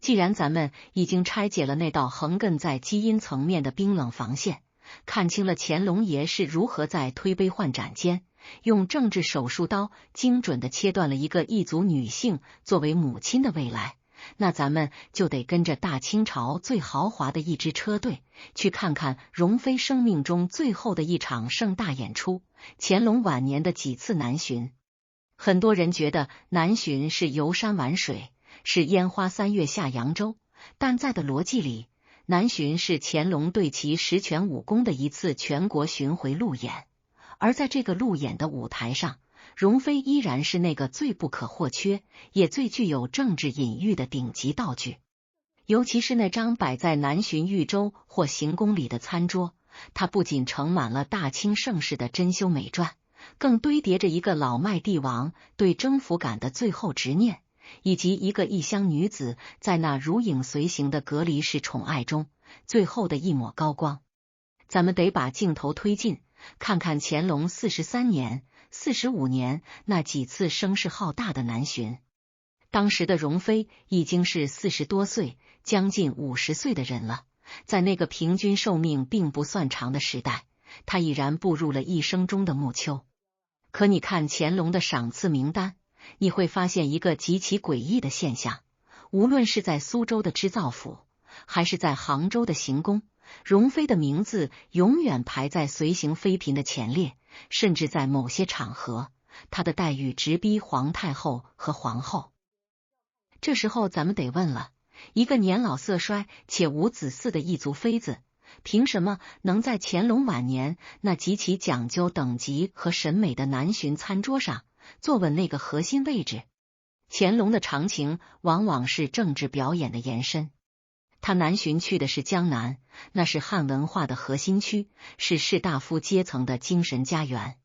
既然咱们已经拆解了那道横亘在基因层面的冰冷防线，看清了乾隆爷是如何在推杯换盏间，用政治手术刀精准地切断了一个异族女性作为母亲的未来，那咱们就得跟着大清朝最豪华的一支车队，去看看容妃生命中最后的一场盛大演出——乾隆晚年的几次南巡。很多人觉得南巡是游山玩水，是烟花3月下扬州，但在的逻辑里，南巡是乾隆对其十全武功的一次全国巡回路演。而在这个路演的舞台上，容妃依然是那个最不可或缺也最具有政治隐喻的顶级道具。尤其是那张摆在南巡豫州或行宫里的餐桌，它不仅盛满了大清盛世的珍馐美馔，更堆叠着一个老迈帝王对征服感的最后执念，以及一个异乡女子在那如影随形的隔离式宠爱中最后的一抹高光。咱们得把镜头推进，看看乾隆43年、45年那几次声势浩大的南巡。当时的容妃已经是40多岁，将近50岁的人了，在那个平均寿命并不算长的时代，她已然步入了一生中的暮秋。可你看乾隆的赏赐名单，你会发现一个极其诡异的现象，无论是在苏州的织造府，还是在杭州的行宫，容妃的名字永远排在随行妃嫔的前列，甚至在某些场合，她的待遇直逼皇太后和皇后。这时候咱们得问了，一个年老色衰且无子嗣的异族妃子，凭什么能在乾隆晚年那极其讲究等级和审美的南巡餐桌上坐稳那个核心位置？乾隆的长情往往是政治表演的延伸。他南巡去的是江南，那是汉文化的核心区，是士大夫阶层的精神家园。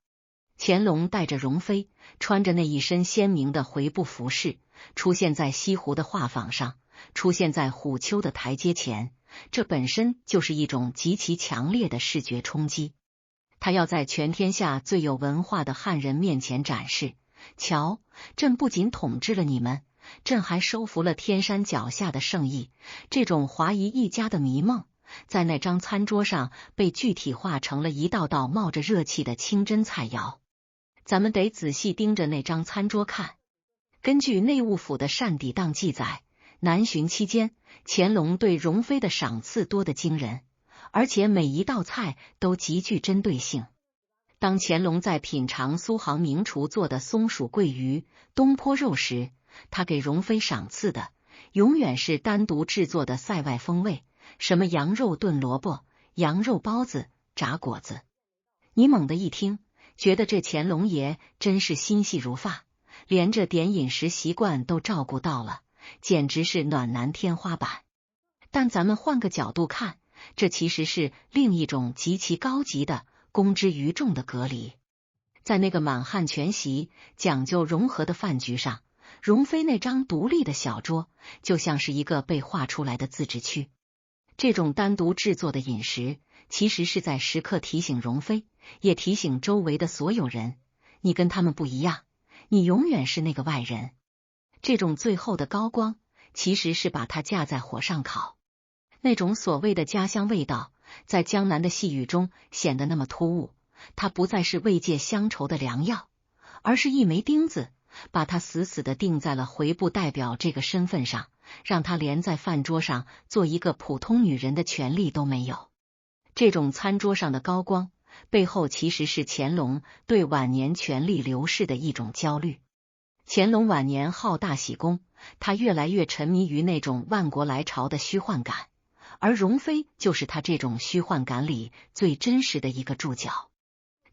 乾隆带着容妃，穿着那一身鲜明的回部服饰，出现在西湖的画舫上，出现在虎丘的台阶前，这本身就是一种极其强烈的视觉冲击。他要在全天下最有文化的汉人面前展示，瞧，朕不仅统治了你们，朕还收服了天山脚下的圣意。这种华夷一家的迷梦，在那张餐桌上被具体化成了一道道冒着热气的清真菜肴。咱们得仔细盯着那张餐桌看。根据内务府的善邸档记载，南巡期间，乾隆对容妃的赏赐多得惊人，而且每一道菜都极具针对性。当乾隆在品尝苏杭名厨做的松鼠桂鱼、东坡肉时，他给容妃赏赐的永远是单独制作的塞外风味，什么羊肉炖萝卜、羊肉包子、炸果子。你猛地一听，觉得这乾隆爷真是心细如发，连这点饮食习惯都照顾到了，简直是暖男天花板。但咱们换个角度看，这其实是另一种极其高级的公之于众的隔离。在那个满汉全席讲究融合的饭局上，容妃那张独立的小桌就像是一个被画出来的自治区。这种单独制作的饮食，其实是在时刻提醒容妃，也提醒周围的所有人，你跟他们不一样，你永远是那个外人。这种最后的高光，其实是把它架在火上烤。那种所谓的家乡味道，在江南的细雨中显得那么突兀。它不再是慰藉乡愁的良药，而是一枚钉子，把它死死地钉在了回部代表这个身份上，让他连在饭桌上做一个普通女人的权利都没有。这种餐桌上的高光，背后其实是乾隆对晚年权力流逝的一种焦虑。乾隆晚年好大喜功，他越来越沉迷于那种万国来朝的虚幻感，而容妃就是他这种虚幻感里最真实的一个注脚。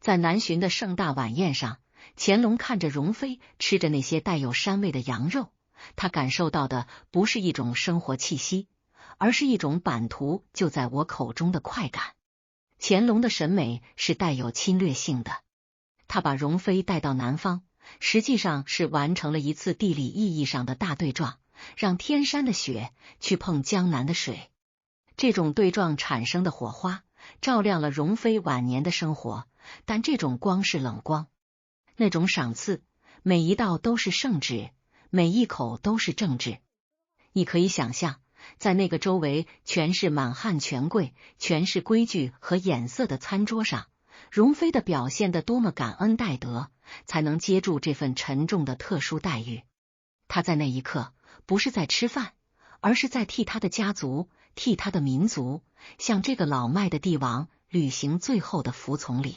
在南巡的盛大晚宴上，乾隆看着容妃吃着那些带有膻味的羊肉，他感受到的不是一种生活气息，而是一种版图就在我口中的快感。乾隆的审美是带有侵略性的，他把容妃带到南方，实际上是完成了一次地理意义上的大对撞，让天山的雪去碰江南的水。这种对撞产生的火花，照亮了容妃晚年的生活，但这种光是冷光。那种赏赐，每一道都是圣旨，每一口都是政治。你可以想象，在那个周围全是满汉权贵、全是规矩和眼色的餐桌上，容妃的表现得多么感恩戴德，才能接住这份沉重的特殊待遇。他在那一刻不是在吃饭，而是在替他的家族、替他的民族，向这个老迈的帝王履行最后的服从礼。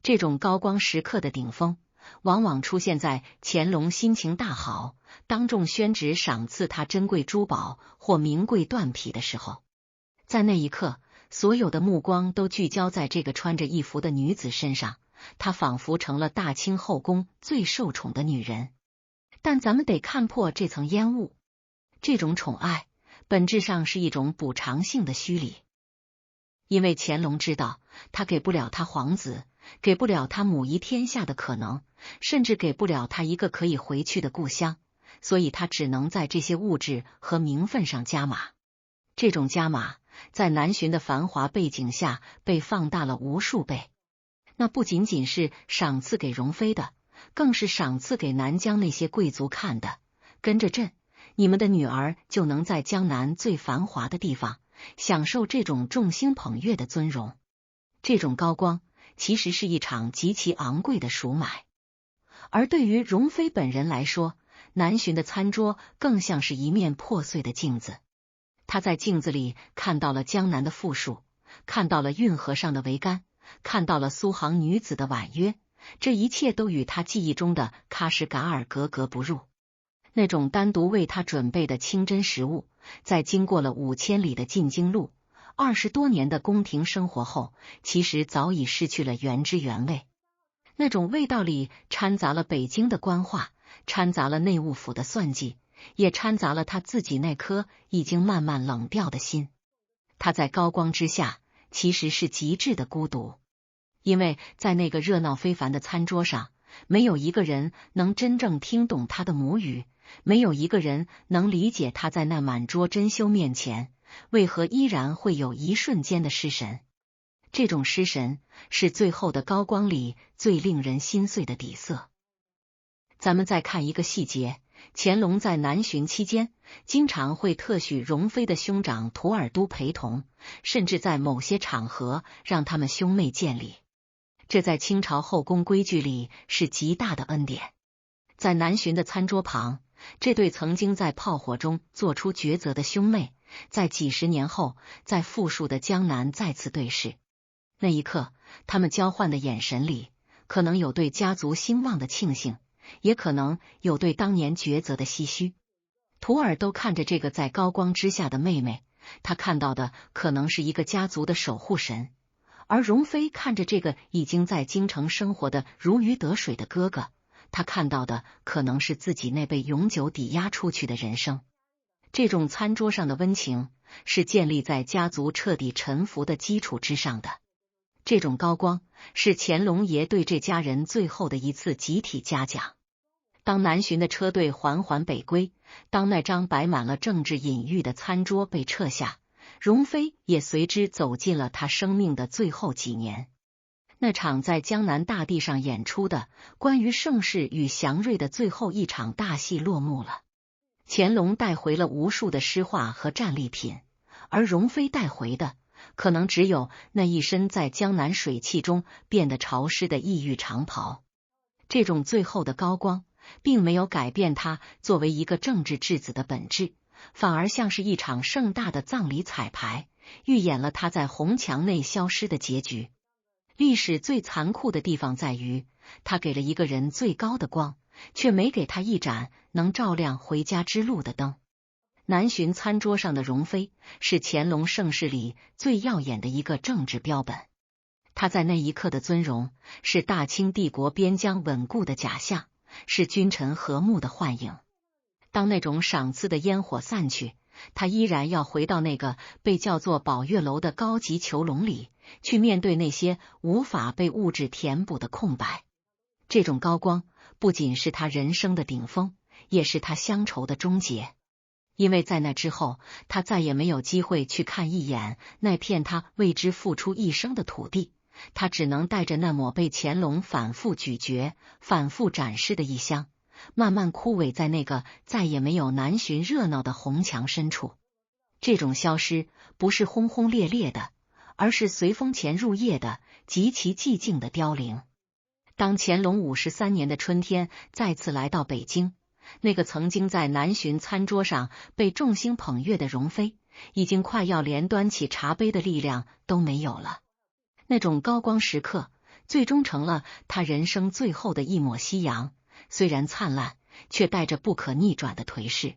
这种高光时刻的顶峰，往往出现在乾隆心情大好，当众宣旨赏赐他珍贵珠宝或名贵缎匹的时候。在那一刻，所有的目光都聚焦在这个穿着义服的女子身上，她仿佛成了大清后宫最受宠的女人。但咱们得看破这层烟雾，这种宠爱本质上是一种补偿性的虚礼。因为乾隆知道，他给不了他皇子，给不了他母仪天下的可能，甚至给不了他一个可以回去的故乡，所以他只能在这些物质和名分上加码。这种加码，在南巡的繁华背景下被放大了无数倍。那不仅仅是赏赐给容妃的，更是赏赐给南疆那些贵族看的。跟着朕，你们的女儿就能在江南最繁华的地方享受这种众星捧月的尊荣。这种高光其实是一场极其昂贵的赎买。而对于容妃本人来说，南巡的餐桌更像是一面破碎的镜子。她在镜子里看到了江南的富庶，看到了运河上的桅杆，看到了苏杭女子的婉约，这一切都与她记忆中的喀什噶尔格格不入。那种单独为他准备的清真食物，在经过了5000里的进京路、20多年的宫廷生活后，其实早已失去了原汁原味。那种味道里掺杂了北京的官话，掺杂了内务府的算计，也掺杂了他自己那颗已经慢慢冷掉的心。他在高光之下其实是极致的孤独，因为在那个热闹非凡的餐桌上，没有一个人能真正听懂他的母语，没有一个人能理解他在那满桌珍馐面前为何依然会有一瞬间的失神。这种失神是最后的高光里最令人心碎的底色。咱们再看一个细节，乾隆在南巡期间经常会特许容妃的兄长图尔都陪同，甚至在某些场合让他们兄妹见礼。这在清朝后宫规矩里是极大的恩典。在南巡的餐桌旁，这对曾经在炮火中做出抉择的兄妹，在几十年后在富庶的江南再次对视。那一刻，他们交换的眼神里，可能有对家族兴旺的庆幸，也可能有对当年抉择的唏嘘。图尔都看着这个在高光之下的妹妹，他看到的可能是一个家族的守护神，而容妃看着这个已经在京城生活的如鱼得水的哥哥，他看到的可能是自己那被永久抵押出去的人生。这种餐桌上的温情是建立在家族彻底臣服的基础之上的。这种高光是乾隆爷对这家人最后的一次集体嘉奖。当南巡的车队缓缓北归，当那张摆满了政治隐喻的餐桌被撤下，容妃也随之走进了她生命的最后几年。那场在江南大地上演出的关于盛世与祥瑞的最后一场大戏落幕了。乾隆带回了无数的诗画和战利品，而容妃带回的可能只有那一身在江南水汽中变得潮湿的异域长袍。这种最后的高光并没有改变他作为一个政治质子的本质，反而像是一场盛大的葬礼彩排，预演了他在红墙内消失的结局。历史最残酷的地方在于，他给了一个人最高的光，却没给他一盏能照亮回家之路的灯。南巡餐桌上的容妃是乾隆盛世里最耀眼的一个政治标本，他在那一刻的尊荣，是大清帝国边疆稳固的假象，是君臣和睦的幻影。当那种赏赐的烟火散去，他依然要回到那个被叫做宝月楼的高级囚笼里，去面对那些无法被物质填补的空白。这种高光不仅是他人生的顶峰，也是他乡愁的终结。因为在那之后，他再也没有机会去看一眼那片他为之付出一生的土地，他只能带着那抹被乾隆反复咀嚼、反复展示的异香，慢慢枯萎在那个再也没有南巡热闹的红墙深处。这种消失不是轰轰烈烈的，而是随风潜入夜的极其寂静的凋零。当乾隆53年的春天再次来到北京，那个曾经在南巡餐桌上被众星捧月的容妃，已经快要连端起茶杯的力量都没有了。那种高光时刻，最终成了他人生最后的一抹夕阳，虽然灿烂，却带着不可逆转的颓势。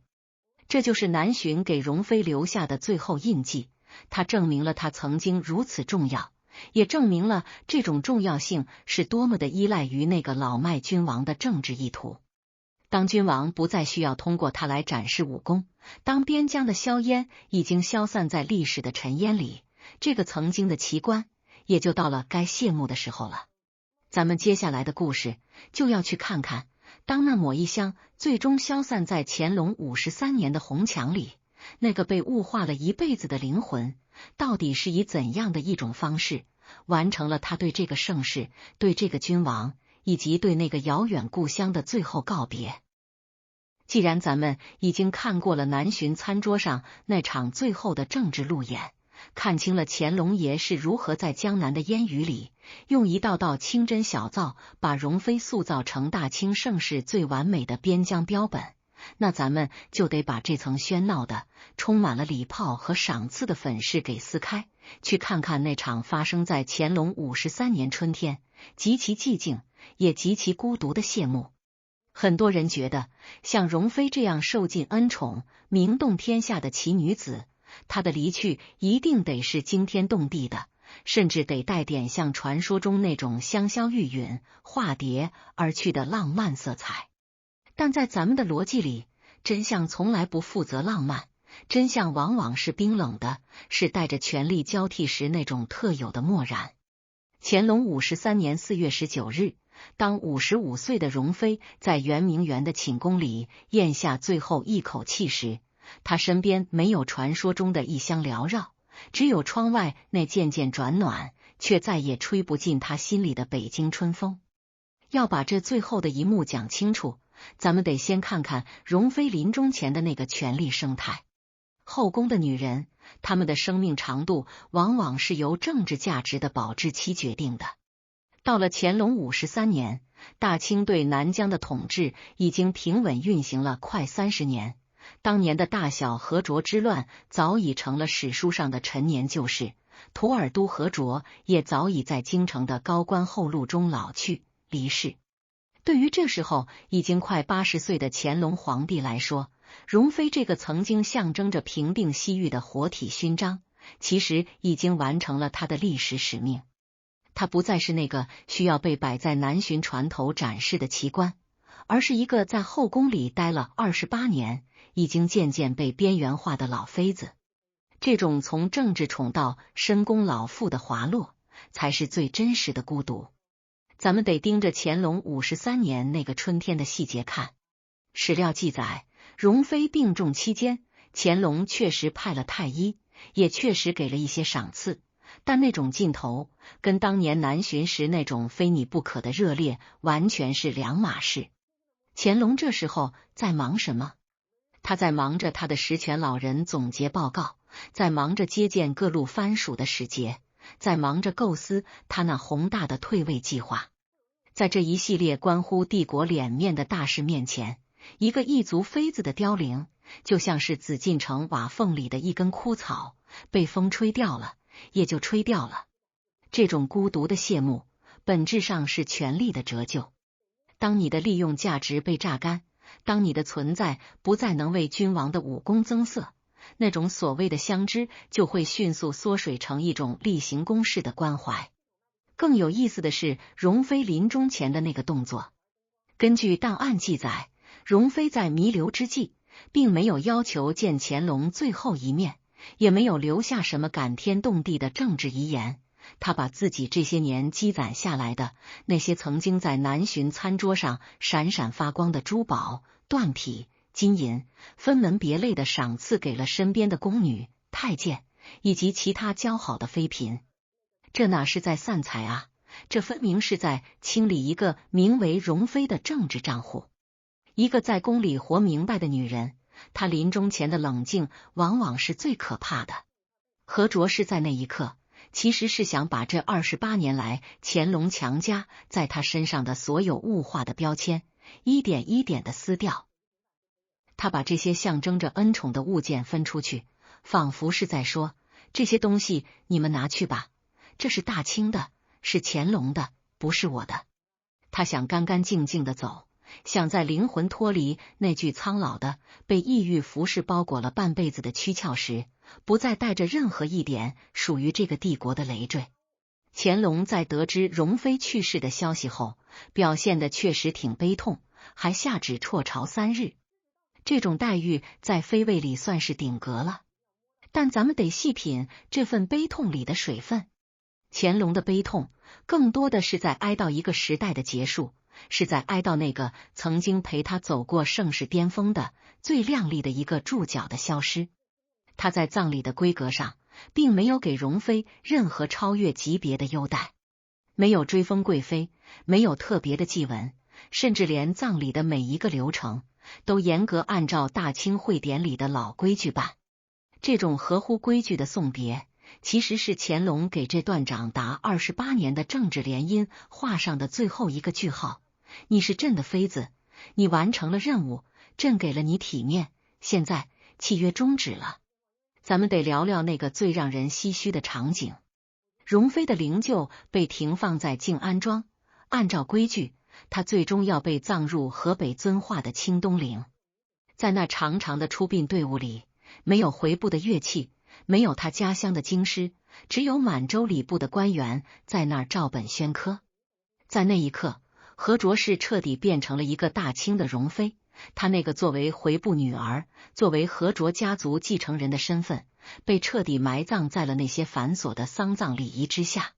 这就是南巡给容妃留下的最后印记，它证明了他曾经如此重要，也证明了这种重要性是多么的依赖于那个老迈君王的政治意图。当君王不再需要通过他来展示武功，当边疆的硝烟已经消散在历史的尘烟里，这个曾经的奇观也就到了该谢幕的时候了。咱们接下来的故事就要去看看，当那抹异香最终消散在乾隆53年的红墙里，那个被物化了一辈子的灵魂，到底是以怎样的一种方式，完成了他对这个盛世、对这个君王，以及对那个遥远故乡的最后告别。既然咱们已经看过了南巡餐桌上那场最后的政治路演，看清了乾隆爷是如何在江南的烟雨里，用一道道清真小灶把容妃塑造成大清盛世最完美的边疆标本，那咱们就得把这层喧闹的、充满了礼炮和赏赐的粉饰给撕开，去看看那场发生在乾隆53年春天，极其寂静也极其孤独的谢幕。很多人觉得，像容妃这样受尽恩宠、名动天下的奇女子，她的离去一定得是惊天动地的，甚至得带点像传说中那种香消玉殒、化蝶而去的浪漫色彩。但在咱们的逻辑里，真相从来不负责浪漫，真相往往是冰冷的，是带着权力交替时那种特有的漠然。乾隆53年4月19日，当55岁的容妃在圆明园的寝宫里咽下最后一口气时，她身边没有传说中的异香缭绕，只有窗外那渐渐转暖，却再也吹不进她心里的北京春风。要把这最后的一幕讲清楚，咱们得先看看容妃临终前的那个权力生态。后宫的女人，她们的生命长度往往是由政治价值的保质期决定的。到了乾隆53年，大清对南疆的统治已经平稳运行了快30年，当年的大小和卓之乱早已成了史书上的陈年旧事，土尔都和卓也早已在京城的高官厚禄中老去离世。对于这时候已经快80岁的乾隆皇帝来说，容妃这个曾经象征着平定西域的活体勋章，其实已经完成了他的历史使命。他不再是那个需要被摆在南巡船头展示的奇观，而是一个在后宫里待了28年，已经渐渐被边缘化的老妃子。这种从政治宠到深宫老妇的滑落，才是最真实的孤独。咱们得盯着乾隆53年那个春天的细节看。史料记载，容妃病重期间，乾隆确实派了太医，也确实给了一些赏赐，但那种劲头跟当年南巡时那种非你不可的热烈完全是两码事。乾隆这时候在忙什么？他在忙着他的实权老人总结报告，在忙着接见各路藩属的使节，在忙着构思他那宏大的退位计划。在这一系列关乎帝国脸面的大事面前，一个异族妃子的凋零，就像是紫禁城瓦缝里的一根枯草，被风吹掉了，也就吹掉了。这种孤独的谢幕，本质上是权力的折旧。当你的利用价值被榨干，当你的存在不再能为君王的武功增色，那种所谓的相知就会迅速缩水成一种例行公事的关怀。更有意思的是，容妃临终前的那个动作。根据档案记载，容妃在弥留之际，并没有要求见乾隆最后一面，也没有留下什么感天动地的政治遗言。他把自己这些年积攒下来的那些曾经在南巡餐桌上闪闪发光的珠宝、缎匹、金银，分门别类的赏赐给了身边的宫女、太监以及其他交好的妃嫔。这哪是在散财啊，这分明是在清理一个名为容妃的政治账户。一个在宫里活明白的女人，她临终前的冷静往往是最可怕的。何卓是在那一刻其实是想把这28年来乾隆强加在他身上的所有物化的标签一点一点的撕掉。他把这些象征着恩宠的物件分出去，仿佛是在说，这些东西你们拿去吧，这是大清的，是乾隆的，不是我的。他想干干净净的走，想在灵魂脱离那具苍老的被异域服饰包裹了半辈子的躯壳时，不再带着任何一点属于这个帝国的累赘。乾隆在得知容妃去世的消息后，表现的确实挺悲痛，还下旨辍朝3日。这种待遇在妃位里算是顶格了，但咱们得细品这份悲痛里的水分。乾隆的悲痛更多的是在哀悼一个时代的结束，是在哀悼那个曾经陪他走过盛世巅峰的最亮丽的一个注脚的消失。他在葬礼的规格上并没有给容妃任何超越级别的优待，没有追封贵妃，没有特别的祭文，甚至连葬礼的每一个流程都严格按照大清会典里的老规矩办。这种合乎规矩的送别，其实是乾隆给这段长达28年的政治联姻画上的最后一个句号。你是朕的妃子，你完成了任务，朕给了你体面，现在契约终止了。咱们得聊聊那个最让人唏嘘的场景。容妃的灵柩被停放在静安庄，按照规矩，她最终要被葬入河北遵化的清东陵。在那长长的出殡队伍里，没有回部的乐器，没有他家乡的京师，只有满洲里部的官员在那儿照本宣科。在那一刻，何卓氏彻底变成了一个大清的容妃。她那个作为回部女儿，作为何卓家族继承人的身份，被彻底埋葬在了那些繁琐的丧葬礼仪之下。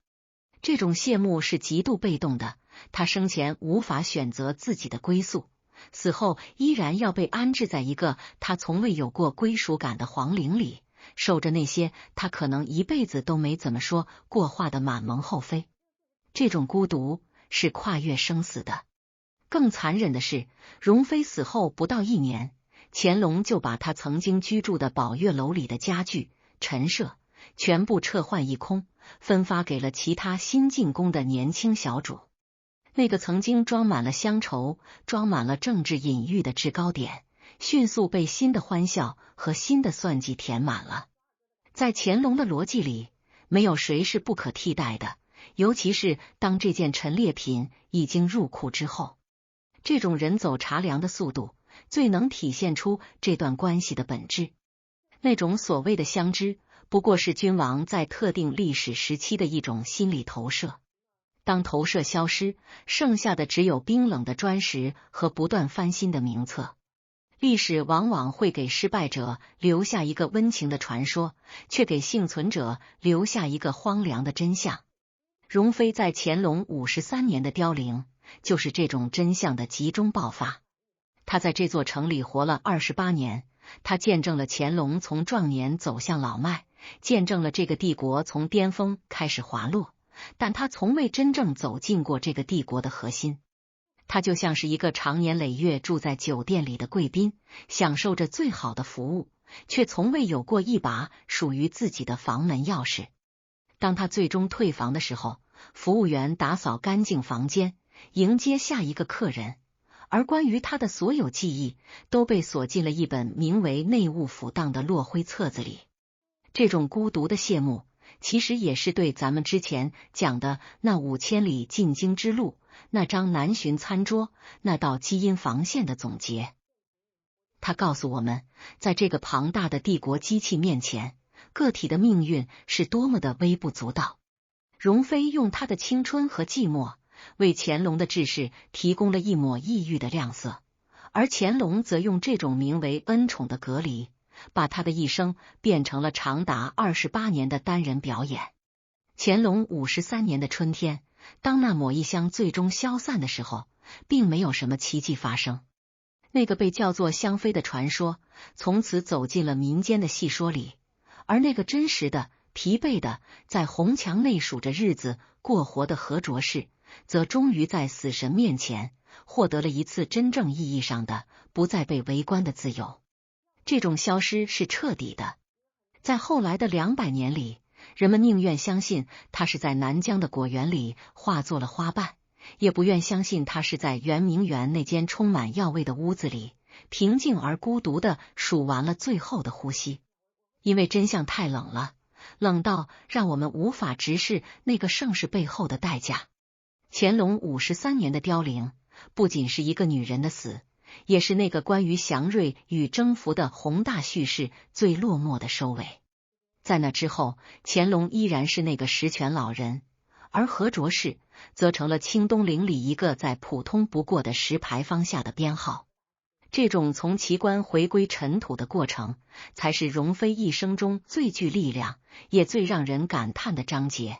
这种谢幕是极度被动的，她生前无法选择自己的归宿，死后依然要被安置在一个她从未有过归属感的皇陵里，守着那些她可能一辈子都没怎么说过话的满蒙后妃。这种孤独是跨越生死的。更残忍的是，容妃死后不到1年，乾隆就把她曾经居住的宝月楼里的家具、陈设全部撤换一空，分发给了其他新进宫的年轻小主。那个曾经装满了乡愁、装满了政治隐喻的制高点，迅速被新的欢笑和新的算计填满了。在乾隆的逻辑里，没有谁是不可替代的，尤其是当这件陈列品已经入库之后。这种人走茶凉的速度，最能体现出这段关系的本质。那种所谓的相知，不过是君王在特定历史时期的一种心理投射。当投射消失，剩下的只有冰冷的砖石和不断翻新的名册。历史往往会给失败者留下一个温情的传说，却给幸存者留下一个荒凉的真相。容妃在乾隆53年的凋零，就是这种真相的集中爆发。她在这座城里活了28年，她见证了乾隆从壮年走向老迈，见证了这个帝国从巅峰开始滑落，但她从未真正走进过这个帝国的核心。她就像是一个长年累月住在酒店里的贵宾，享受着最好的服务，却从未有过一把属于自己的房门钥匙。当她最终退房的时候，服务员打扫干净房间，迎接下一个客人，而关于他的所有记忆都被锁进了一本名为《内务府档》的落灰册子里。这种孤独的谢幕，其实也是对咱们之前讲的那5000里进京之路那张南巡餐桌，那道基因防线的总结。他告诉我们，在这个庞大的帝国机器面前，个体的命运是多么的微不足道。容妃用她的青春和寂寞，为乾隆的治世提供了一抹异域的亮色，而乾隆则用这种名为恩宠的隔离，把他的一生变成了长达28年的单人表演。乾隆53年的春天，当那抹异香最终消散的时候，并没有什么奇迹发生。那个被叫做香妃的传说，从此走进了民间的戏说里，而那个真实的、疲惫的，在红墙内数着日子过活的何卓氏，则终于在死神面前获得了一次真正意义上的不再被围观的自由。这种消失是彻底的，在后来的200年里，人们宁愿相信他是在南疆的果园里化作了花瓣，也不愿相信他是在圆明园那间充满药味的屋子里平静而孤独地数完了最后的呼吸。因为真相太冷了，冷到让我们无法直视那个盛世背后的代价。乾隆53年的凋零，不仅是一个女人的死，也是那个关于祥瑞与征服的宏大叙事最落寞的收尾。在那之后，乾隆依然是那个实权老人，而何卓氏则成了清东陵里一个再普通不过的石牌坊下的编号。这种从奇观回归尘土的过程，才是容妃一生中最具力量，也最让人感叹的章节。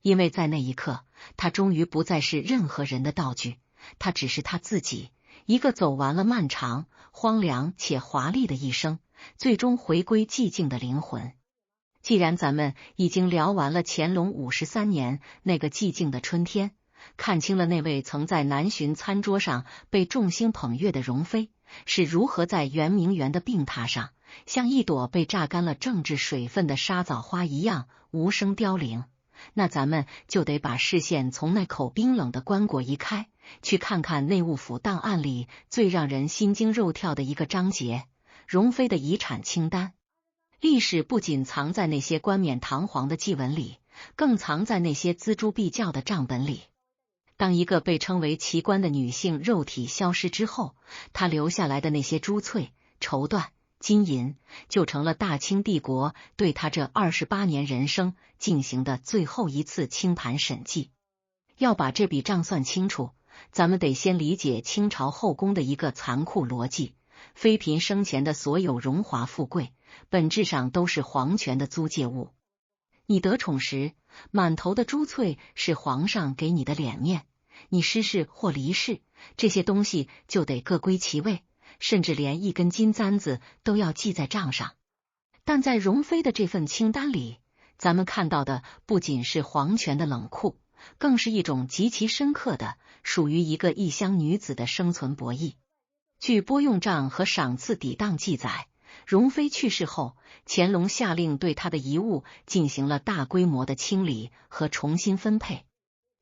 因为在那一刻，她终于不再是任何人的道具，她只是她自己，一个走完了漫长、荒凉且华丽的一生，最终回归寂静的灵魂。既然咱们已经聊完了乾隆53年那个寂静的春天，看清了那位曾在南巡餐桌上被众星捧月的容妃是如何在圆明园的病榻上，像一朵被榨干了政治水分的沙枣花一样无声凋零，那咱们就得把视线从那口冰冷的棺椁移开，去看看内务府档案里最让人心惊肉跳的一个章节——容妃的遗产清单。历史不仅藏在那些冠冕堂皇的祭文里，更藏在那些锱铢必较的账本里。当一个被称为奇观的女性肉体消失之后，她留下来的那些珠翠、绸缎、金银，就成了大清帝国对她这28年人生进行的最后一次清盘审计。要把这笔账算清楚，咱们得先理解清朝后宫的一个残酷逻辑：妃嫔生前的所有荣华富贵，本质上都是皇权的租借物。你得宠时，满头的珠翠是皇上给你的脸面；你失势或离世，这些东西就得各归其位，甚至连一根金簪子都要记在账上。但在容妃的这份清单里，咱们看到的不仅是皇权的冷酷，更是一种极其深刻的属于一个异乡女子的生存博弈。据拨用账和赏赐抵当记载，容妃去世后，乾隆下令对她的遗物进行了大规模的清理和重新分配。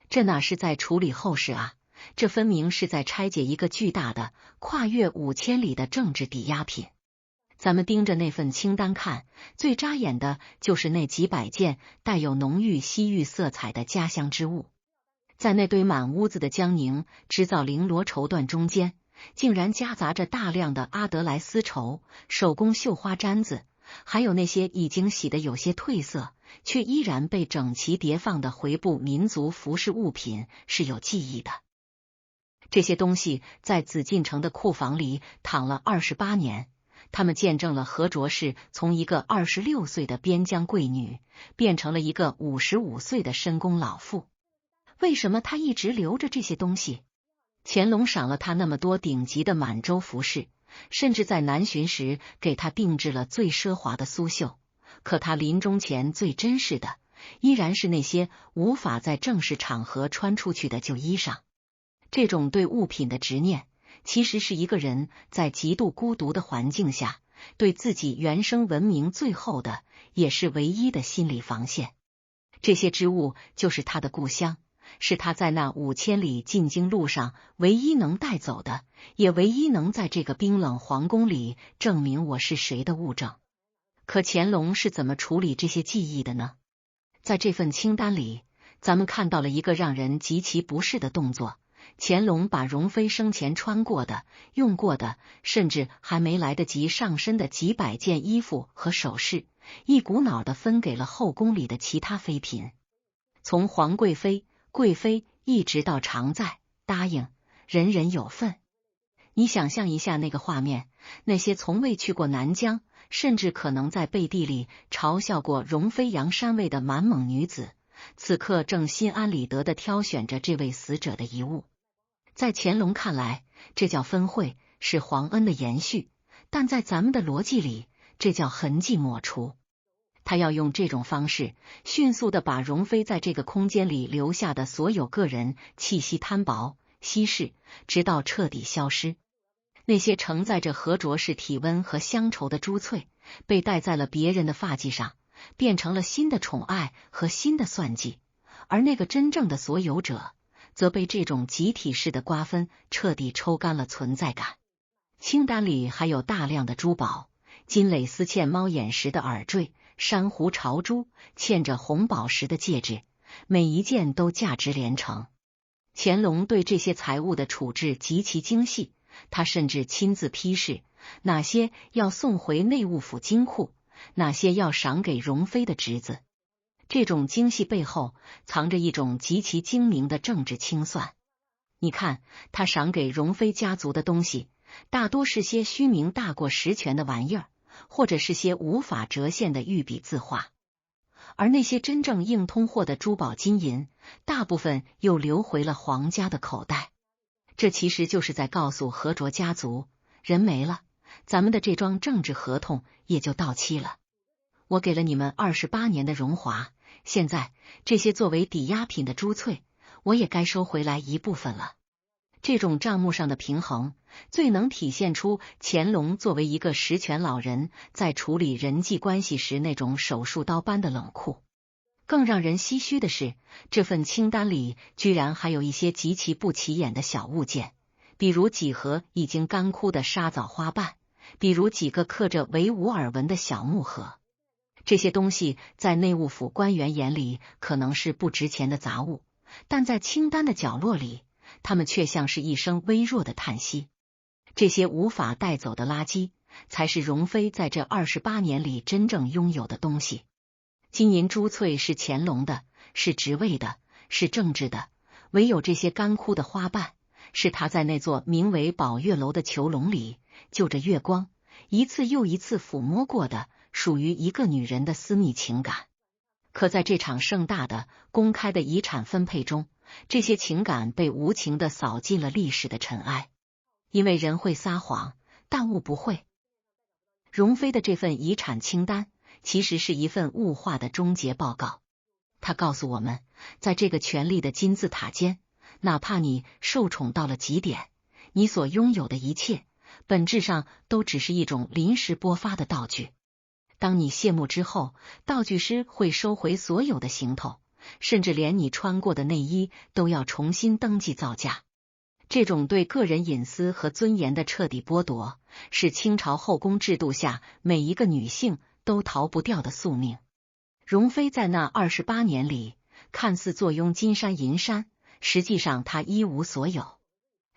这哪是在处理后事啊，这分明是在拆解一个巨大的、跨越5000里的政治抵押品。咱们盯着那份清单看，最扎眼的就是那几百件带有浓郁西域色彩的家乡之物。在那堆满屋子的江宁织造绫罗绸缎中间，竟然夹杂着大量的阿德莱丝绸、手工绣花毡子，还有那些已经洗得有些褪色，却依然被整齐叠放的回部民族服饰物品是有记忆的。这些东西在紫禁城的库房里躺了28年，他们见证了何卓氏从一个26岁的边疆贵女，变成了一个55岁的深宫老妇。为什么她一直留着这些东西？乾隆赏了他那么多顶级的满洲服饰，甚至在南巡时给他定制了最奢华的苏绣，可他临终前最珍视的，依然是那些无法在正式场合穿出去的旧衣裳。这种对物品的执念，其实是一个人在极度孤独的环境下，对自己原生文明最后的，也是唯一的心理防线。这些织物就是他的故乡，是他在那5000里进京路上唯一能带走的，也唯一能在这个冰冷皇宫里证明我是谁的物证。可乾隆是怎么处理这些记忆的呢？在这份清单里，咱们看到了一个让人极其不适的动作，乾隆把容妃生前穿过的、用过的，甚至还没来得及上身的几百件衣服和首饰，一股脑的分给了后宫里的其他妃嫔，从皇贵妃、贵妃一直到常在、答应，人人有份。你想象一下那个画面，那些从未去过南疆，甚至可能在背地里嘲笑过容妃杨山位的满蒙女子，此刻正心安理得地挑选着这位死者的遗物。在乾隆看来，这叫分惠，是皇恩的延续，但在咱们的逻辑里，这叫痕迹抹除。他要用这种方式，迅速地把容妃在这个空间里留下的所有个人气息摊薄、稀释，直到彻底消失。那些承载着和卓氏体温和乡愁的珠翠，被戴在了别人的发髻上，变成了新的宠爱和新的算计，而那个真正的所有者，则被这种集体式的瓜分彻底抽干了存在感。清单里还有大量的珠宝，金蕾丝嵌猫眼石的耳坠，珊瑚朝珠，嵌着红宝石的戒指，每一件都价值连城。乾隆对这些财物的处置极其精细，他甚至亲自批示哪些要送回内务府金库，哪些要赏给容妃的侄子。这种精细背后藏着一种极其精明的政治清算。你看，他赏给容妃家族的东西，大多是些虚名大过实权的玩意儿，或者是些无法折现的御笔字画。而那些真正硬通货的珠宝金银，大部分又流回了皇家的口袋。这其实就是在告诉和卓家族，人没了，咱们的这桩政治合同也就到期了。我给了你们28年的荣华，现在这些作为抵押品的珠翠，我也该收回来一部分了。这种账目上的平衡，最能体现出乾隆作为一个实权老人在处理人际关系时那种手术刀般的冷酷。更让人唏嘘的是，这份清单里居然还有一些极其不起眼的小物件，比如几盒已经干枯的沙枣花瓣，比如几个刻着维吾尔文的小木盒。这些东西在内务府官员眼里可能是不值钱的杂物，但在清单的角落里，它们却像是一声微弱的叹息。这些无法带走的垃圾，才是容妃在这28年里真正拥有的东西。金银珠翠是乾隆的，是职位的，是政治的，唯有这些干枯的花瓣，是他在那座名为宝月楼的囚笼里，就着月光，一次又一次抚摸过的属于一个女人的私密情感。可在这场盛大的、公开的遗产分配中，这些情感被无情地扫进了历史的尘埃。因为人会撒谎，但物不会。容妃的这份遗产清单其实是一份物化的终结报告。他告诉我们，在这个权力的金字塔尖，哪怕你受宠到了极点，你所拥有的一切，本质上都只是一种临时拨发的道具。当你谢幕之后，道具师会收回所有的行头，甚至连你穿过的内衣都要重新登记造价。这种对个人隐私和尊严的彻底剥夺，是清朝后宫制度下每一个女性都逃不掉的宿命。容妃在那28年里，看似坐拥金山银山，实际上她一无所有。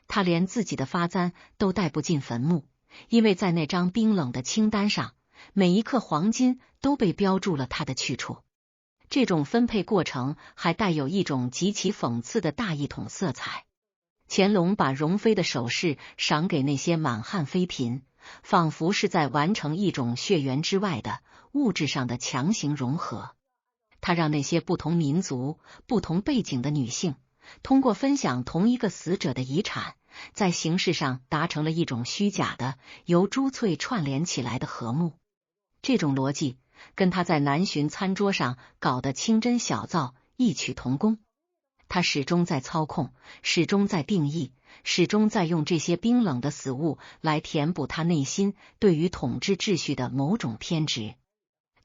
她连自己的发簪都带不进坟墓，因为在那张冰冷的清单上，每一克黄金都被标注了她的去处。这种分配过程还带有一种极其讽刺的大一统色彩。乾隆把容妃的首饰赏给那些满汉妃嫔，仿佛是在完成一种血缘之外的物质上的强行融合。他让那些不同民族、不同背景的女性，通过分享同一个死者的遗产，在形式上达成了一种虚假的、由珠翠串联起来的和睦。这种逻辑跟他在南巡餐桌上搞的清真小灶异曲同工。他始终在操控，始终在定义，始终在用这些冰冷的死物来填补他内心对于统治秩序的某种偏执。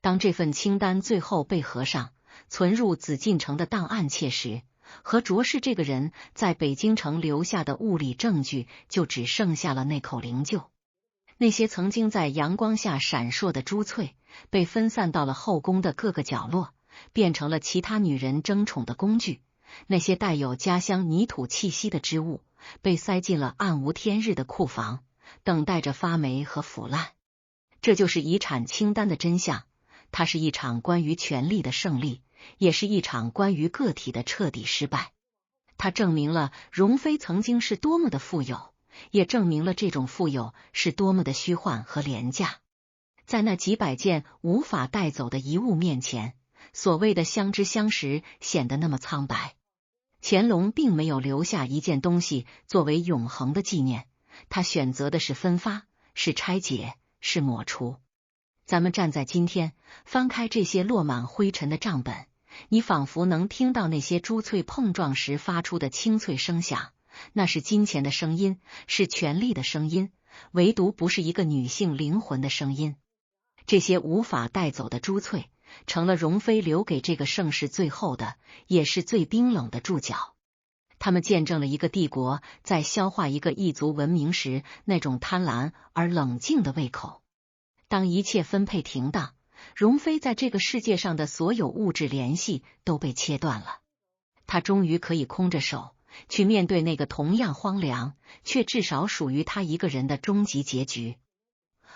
当这份清单最后被合上，存入紫禁城的档案册时，和卓氏这个人在北京城留下的物理证据就只剩下了那口灵柩。那些曾经在阳光下闪烁的珠翠，被分散到了后宫的各个角落，变成了其他女人争宠的工具。那些带有家乡泥土气息的织物被塞进了暗无天日的库房，等待着发霉和腐烂。这就是遗产清单的真相，它是一场关于权力的胜利，也是一场关于个体的彻底失败。它证明了容妃曾经是多么的富有，也证明了这种富有是多么的虚幻和廉价。在那几百件无法带走的遗物面前，所谓的相知相识显得那么苍白。乾隆并没有留下一件东西作为永恒的纪念，他选择的是分发，是拆解，是抹除。咱们站在今天，翻开这些落满灰尘的账本，你仿佛能听到那些珠翠碰撞时发出的清脆声响，那是金钱的声音，是权力的声音，唯独不是一个女性灵魂的声音。这些无法带走的珠翠，成了容妃留给这个盛世最后的，也是最冰冷的注脚。他们见证了一个帝国在消化一个异族文明时那种贪婪而冷静的胃口。当一切分配停当，容妃在这个世界上的所有物质联系都被切断了。她终于可以空着手去面对那个同样荒凉，却至少属于她一个人的终极结局。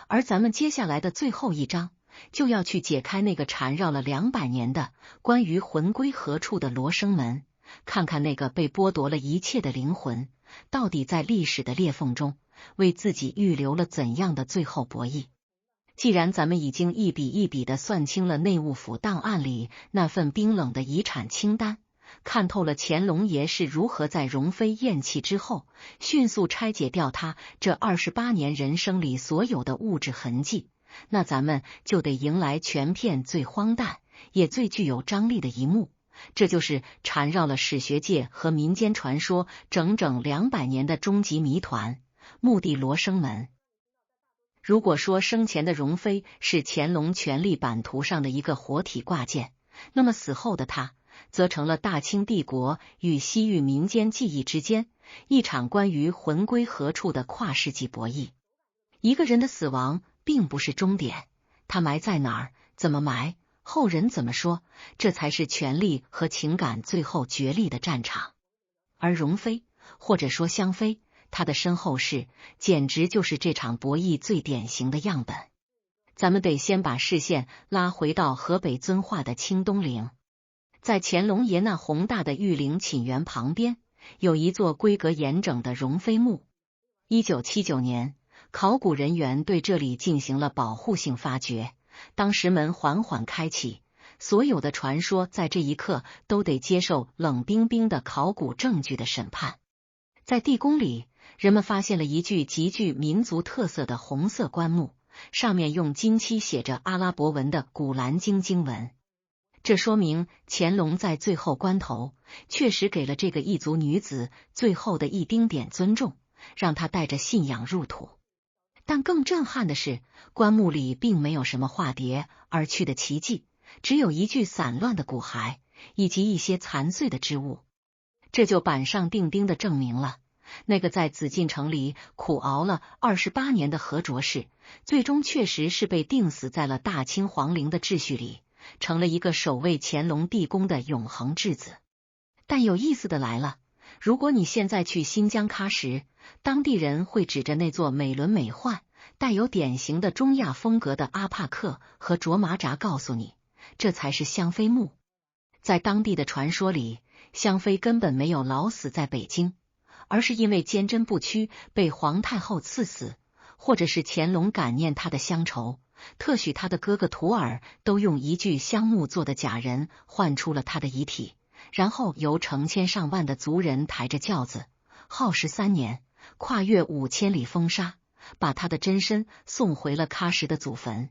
而咱们接下来的最后一章，就要去解开那个缠绕了200年的关于魂归何处的罗生门，看看那个被剥夺了一切的灵魂，到底在历史的裂缝中，为自己预留了怎样的最后博弈。既然咱们已经一笔一笔的算清了内务府档案里那份冰冷的遗产清单，看透了乾隆爷是如何在容妃咽气之后，迅速拆解掉他这28年人生里所有的物质痕迹，那咱们就得迎来全片最荒诞也最具有张力的一幕，这就是缠绕了史学界和民间传说整整200年的终极谜团——墓地罗生门。如果说生前的容妃是乾隆权力版图上的一个活体挂件，那么死后的她则成了大清帝国与西域民间记忆之间一场关于魂归何处的跨世纪博弈。一个人的死亡并不是终点，他埋在哪儿，怎么埋，后人怎么说，这才是权力和情感最后角力的战场。而容妃，或者说香妃，她的身后事简直就是这场博弈最典型的样本。咱们得先把视线拉回到河北遵化的清东陵。在乾隆爷那宏大的御陵寝园旁边，有一座规格严整的容妃墓。1979年，考古人员对这里进行了保护性发掘，当石门缓缓开启，所有的传说在这一刻都得接受冷冰冰的考古证据的审判。在地宫里，人们发现了一具极具民族特色的红色棺木，上面用金漆写着阿拉伯文的《古兰经》经文。这说明乾隆在最后关头确实给了这个异族女子最后的一丁点尊重，让她带着信仰入土。但更震撼的是，棺木里并没有什么化蝶而去的奇迹，只有一具散乱的骨骸以及一些残碎的织物。这就板上钉钉的证明了，那个在紫禁城里苦熬了28年的何卓氏，最终确实是被钉死在了大清皇陵的秩序里，成了一个守卫乾隆帝宫的永恒质子。但有意思的来了，如果你现在去新疆喀什，当地人会指着那座美轮美奂、带有典型的中亚风格的阿帕克和卓玛扎告诉你，这才是香妃墓。在当地的传说里，香妃根本没有老死在北京，而是因为坚贞不屈被皇太后赐死，或者是乾隆感念她的乡愁，特许他的哥哥图尔都用一具香木做的假人换出了他的遗体，然后由成千上万的族人抬着轿子，耗时3年，跨越5000里风沙，把他的真身送回了喀什的祖坟。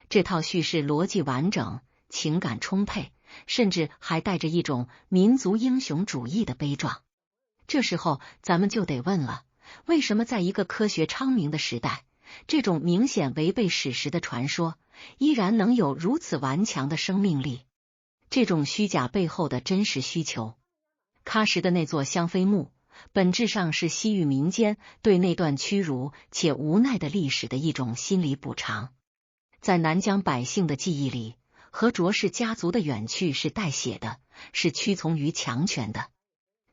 这套叙事逻辑完整，情感充沛，甚至还带着一种民族英雄主义的悲壮。这时候咱们就得问了，为什么在一个科学昌明的时代，这种明显违背史实的传说依然能有如此顽强的生命力？这种虚假背后的真实需求。喀什的那座香妃墓本质上是西域民间对那段屈辱且无奈的历史的一种心理补偿。在南疆百姓的记忆里，何卓氏家族的远去是带血的，是屈从于强权的。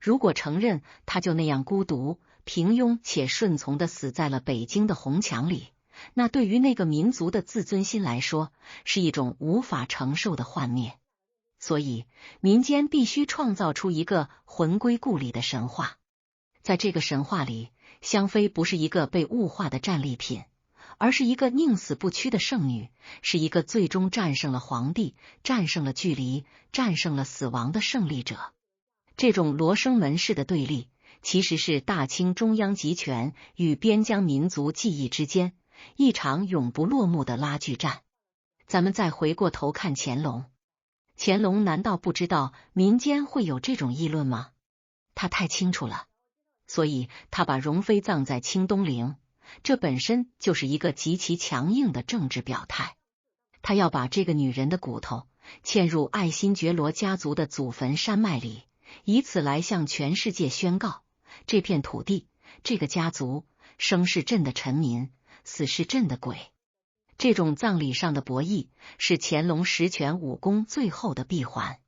如果承认他就那样孤独、平庸且顺从地死在了北京的红墙里，那对于那个民族的自尊心来说，是一种无法承受的幻灭。所以，民间必须创造出一个魂归故里的神话。在这个神话里，香妃不是一个被物化的战利品，而是一个宁死不屈的圣女，是一个最终战胜了皇帝、战胜了距离、战胜了死亡的胜利者。这种罗生门式的对立，其实是大清中央集权与边疆民族记忆之间一场永不落幕的拉锯战。咱们再回过头看乾隆，乾隆难道不知道民间会有这种议论吗？他太清楚了，所以他把容妃葬在清东陵，这本身就是一个极其强硬的政治表态。他要把这个女人的骨头嵌入爱新觉罗家族的祖坟山脉里，以此来向全世界宣告，这片土地、这个家族，生是朕的臣民，死是朕的鬼。这种葬礼上的博弈，是乾隆实权武功最后的闭环。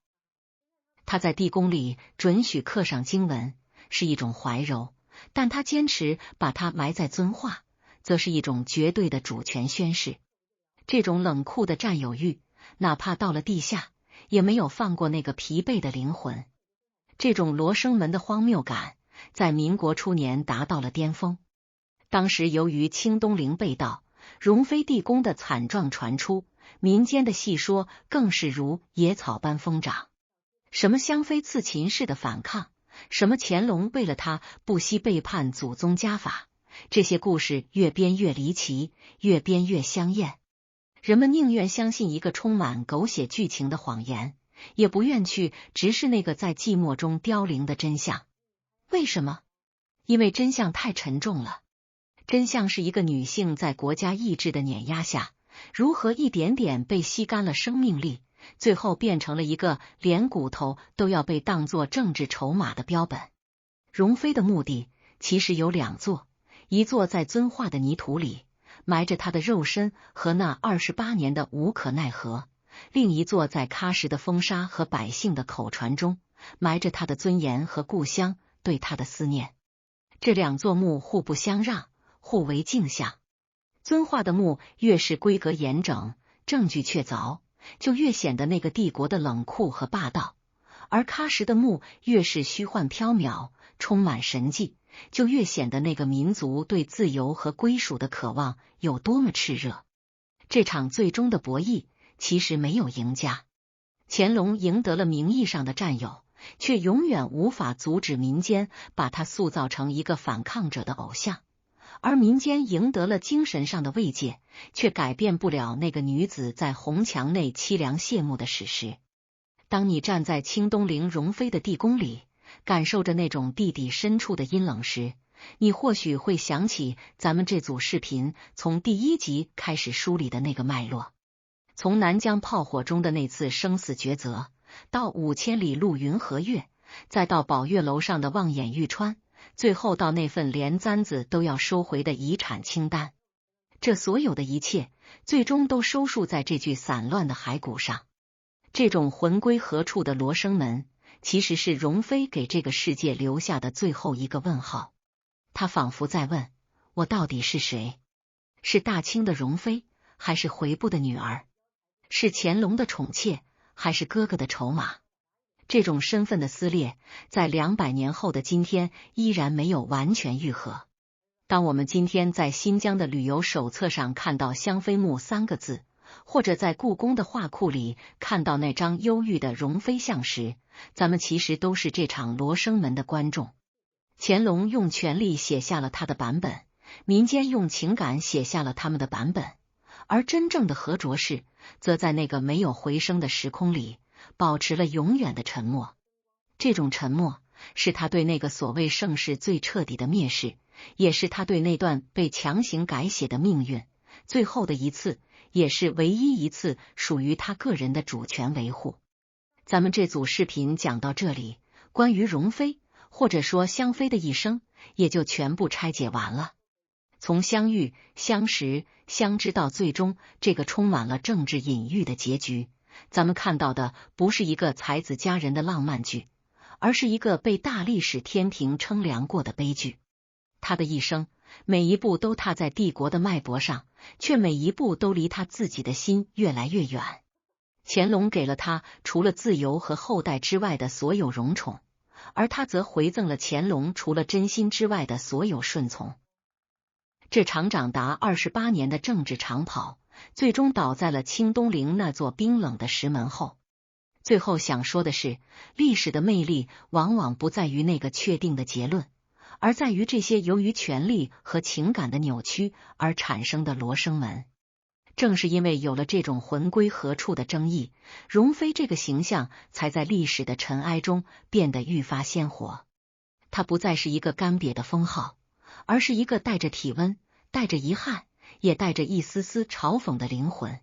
他在地宫里准许刻上经文，是一种怀柔，但他坚持把它埋在遵化，则是一种绝对的主权宣示。这种冷酷的占有欲，哪怕到了地下，也没有放过那个疲惫的灵魂。这种罗生门的荒谬感，在民国初年达到了巅峰。当时由于清东陵被盗，容妃地宫的惨状传出，民间的戏说更是如野草般疯长。什么香妃刺秦氏的反抗，什么乾隆为了他不惜背叛祖宗家法，这些故事越编越离奇，越编越香艳。人们宁愿相信一个充满狗血剧情的谎言，也不愿去直视那个在寂寞中凋零的真相。为什么？因为真相太沉重了。真相是一个女性在国家意志的碾压下，如何一点点被吸干了生命力，最后变成了一个连骨头都要被当作政治筹码的标本。容妃的墓地其实有两座，一座在遵化的泥土里，埋着她的肉身和那28年的无可奈何；另一座在喀什的风沙和百姓的口传中，埋着她的尊严和故乡对她的思念。这两座墓互不相让，互为镜像。遵化的墓越是规格严整，证据确凿，就越显得那个帝国的冷酷和霸道；而喀什的墓越是虚幻缥缈，充满神迹，就越显得那个民族对自由和归属的渴望有多么炽热。这场最终的博弈其实没有赢家，乾隆赢得了名义上的占有，却永远无法阻止民间把他塑造成一个反抗者的偶像；而民间赢得了精神上的慰藉，却改变不了那个女子在红墙内凄凉谢幕的史实。当你站在清东陵容妃的地宫里，感受着那种地底深处的阴冷时，你或许会想起咱们这组视频从第1集开始梳理的那个脉络。从南疆炮火中的那次生死抉择，到5000里路云和月，再到宝月楼上的望眼欲穿，最后到那份连簪子都要收回的遗产清单，这所有的一切，最终都收束在这具散乱的骸骨上。这种魂归何处的罗生门，其实是容妃给这个世界留下的最后一个问号。她仿佛在问：我到底是谁？是大清的容妃，还是回部的女儿？是乾隆的宠妾，还是哥哥的筹码？这种身份的撕裂，在200年后的今天依然没有完全愈合。当我们今天在新疆的旅游手册上看到香妃墓3个字，或者在故宫的画库里看到那张忧郁的容妃像时，咱们其实都是这场罗生门的观众。乾隆用权力写下了他的版本，民间用情感写下了他们的版本，而真正的何卓氏，则在那个没有回声的时空里，保持了永远的沉默。这种沉默，是他对那个所谓盛世最彻底的蔑视，也是他对那段被强行改写的命运最后的一次，也是唯一一次属于他个人的主权维护。咱们这组视频讲到这里，关于容妃或者说香妃的一生也就全部拆解完了。从相遇、相识、相知到最终这个充满了政治隐喻的结局，咱们看到的不是一个才子佳人的浪漫剧，而是一个被大历史天平称量过的悲剧。他的一生，每一步都踏在帝国的脉搏上，却每一步都离他自己的心越来越远。乾隆给了他除了自由和后代之外的所有荣宠，而他则回赠了乾隆除了真心之外的所有顺从。这场长达28年的政治长跑，最终倒在了清东陵那座冰冷的石门后。最后想说的是，历史的魅力往往不在于那个确定的结论，而在于这些由于权力和情感的扭曲而产生的罗生门。正是因为有了这种魂归何处的争议，容妃这个形象才在历史的尘埃中变得愈发鲜活。它不再是一个干瘪的封号，而是一个带着体温、带着遗憾，也带着一丝丝嘲讽的灵魂。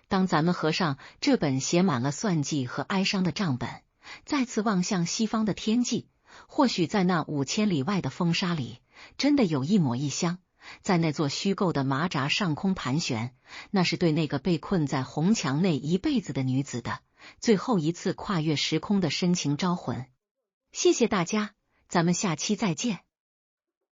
当咱们合上这本写满了算计和哀伤的账本，再次望向西方的天际，或许在那5000里外的风沙里，真的有一抹异香，在那座虚构的马扎上空盘旋，那是对那个被困在红墙内一辈子的女子的最后一次跨越时空的深情招魂。谢谢大家，咱们下期再见。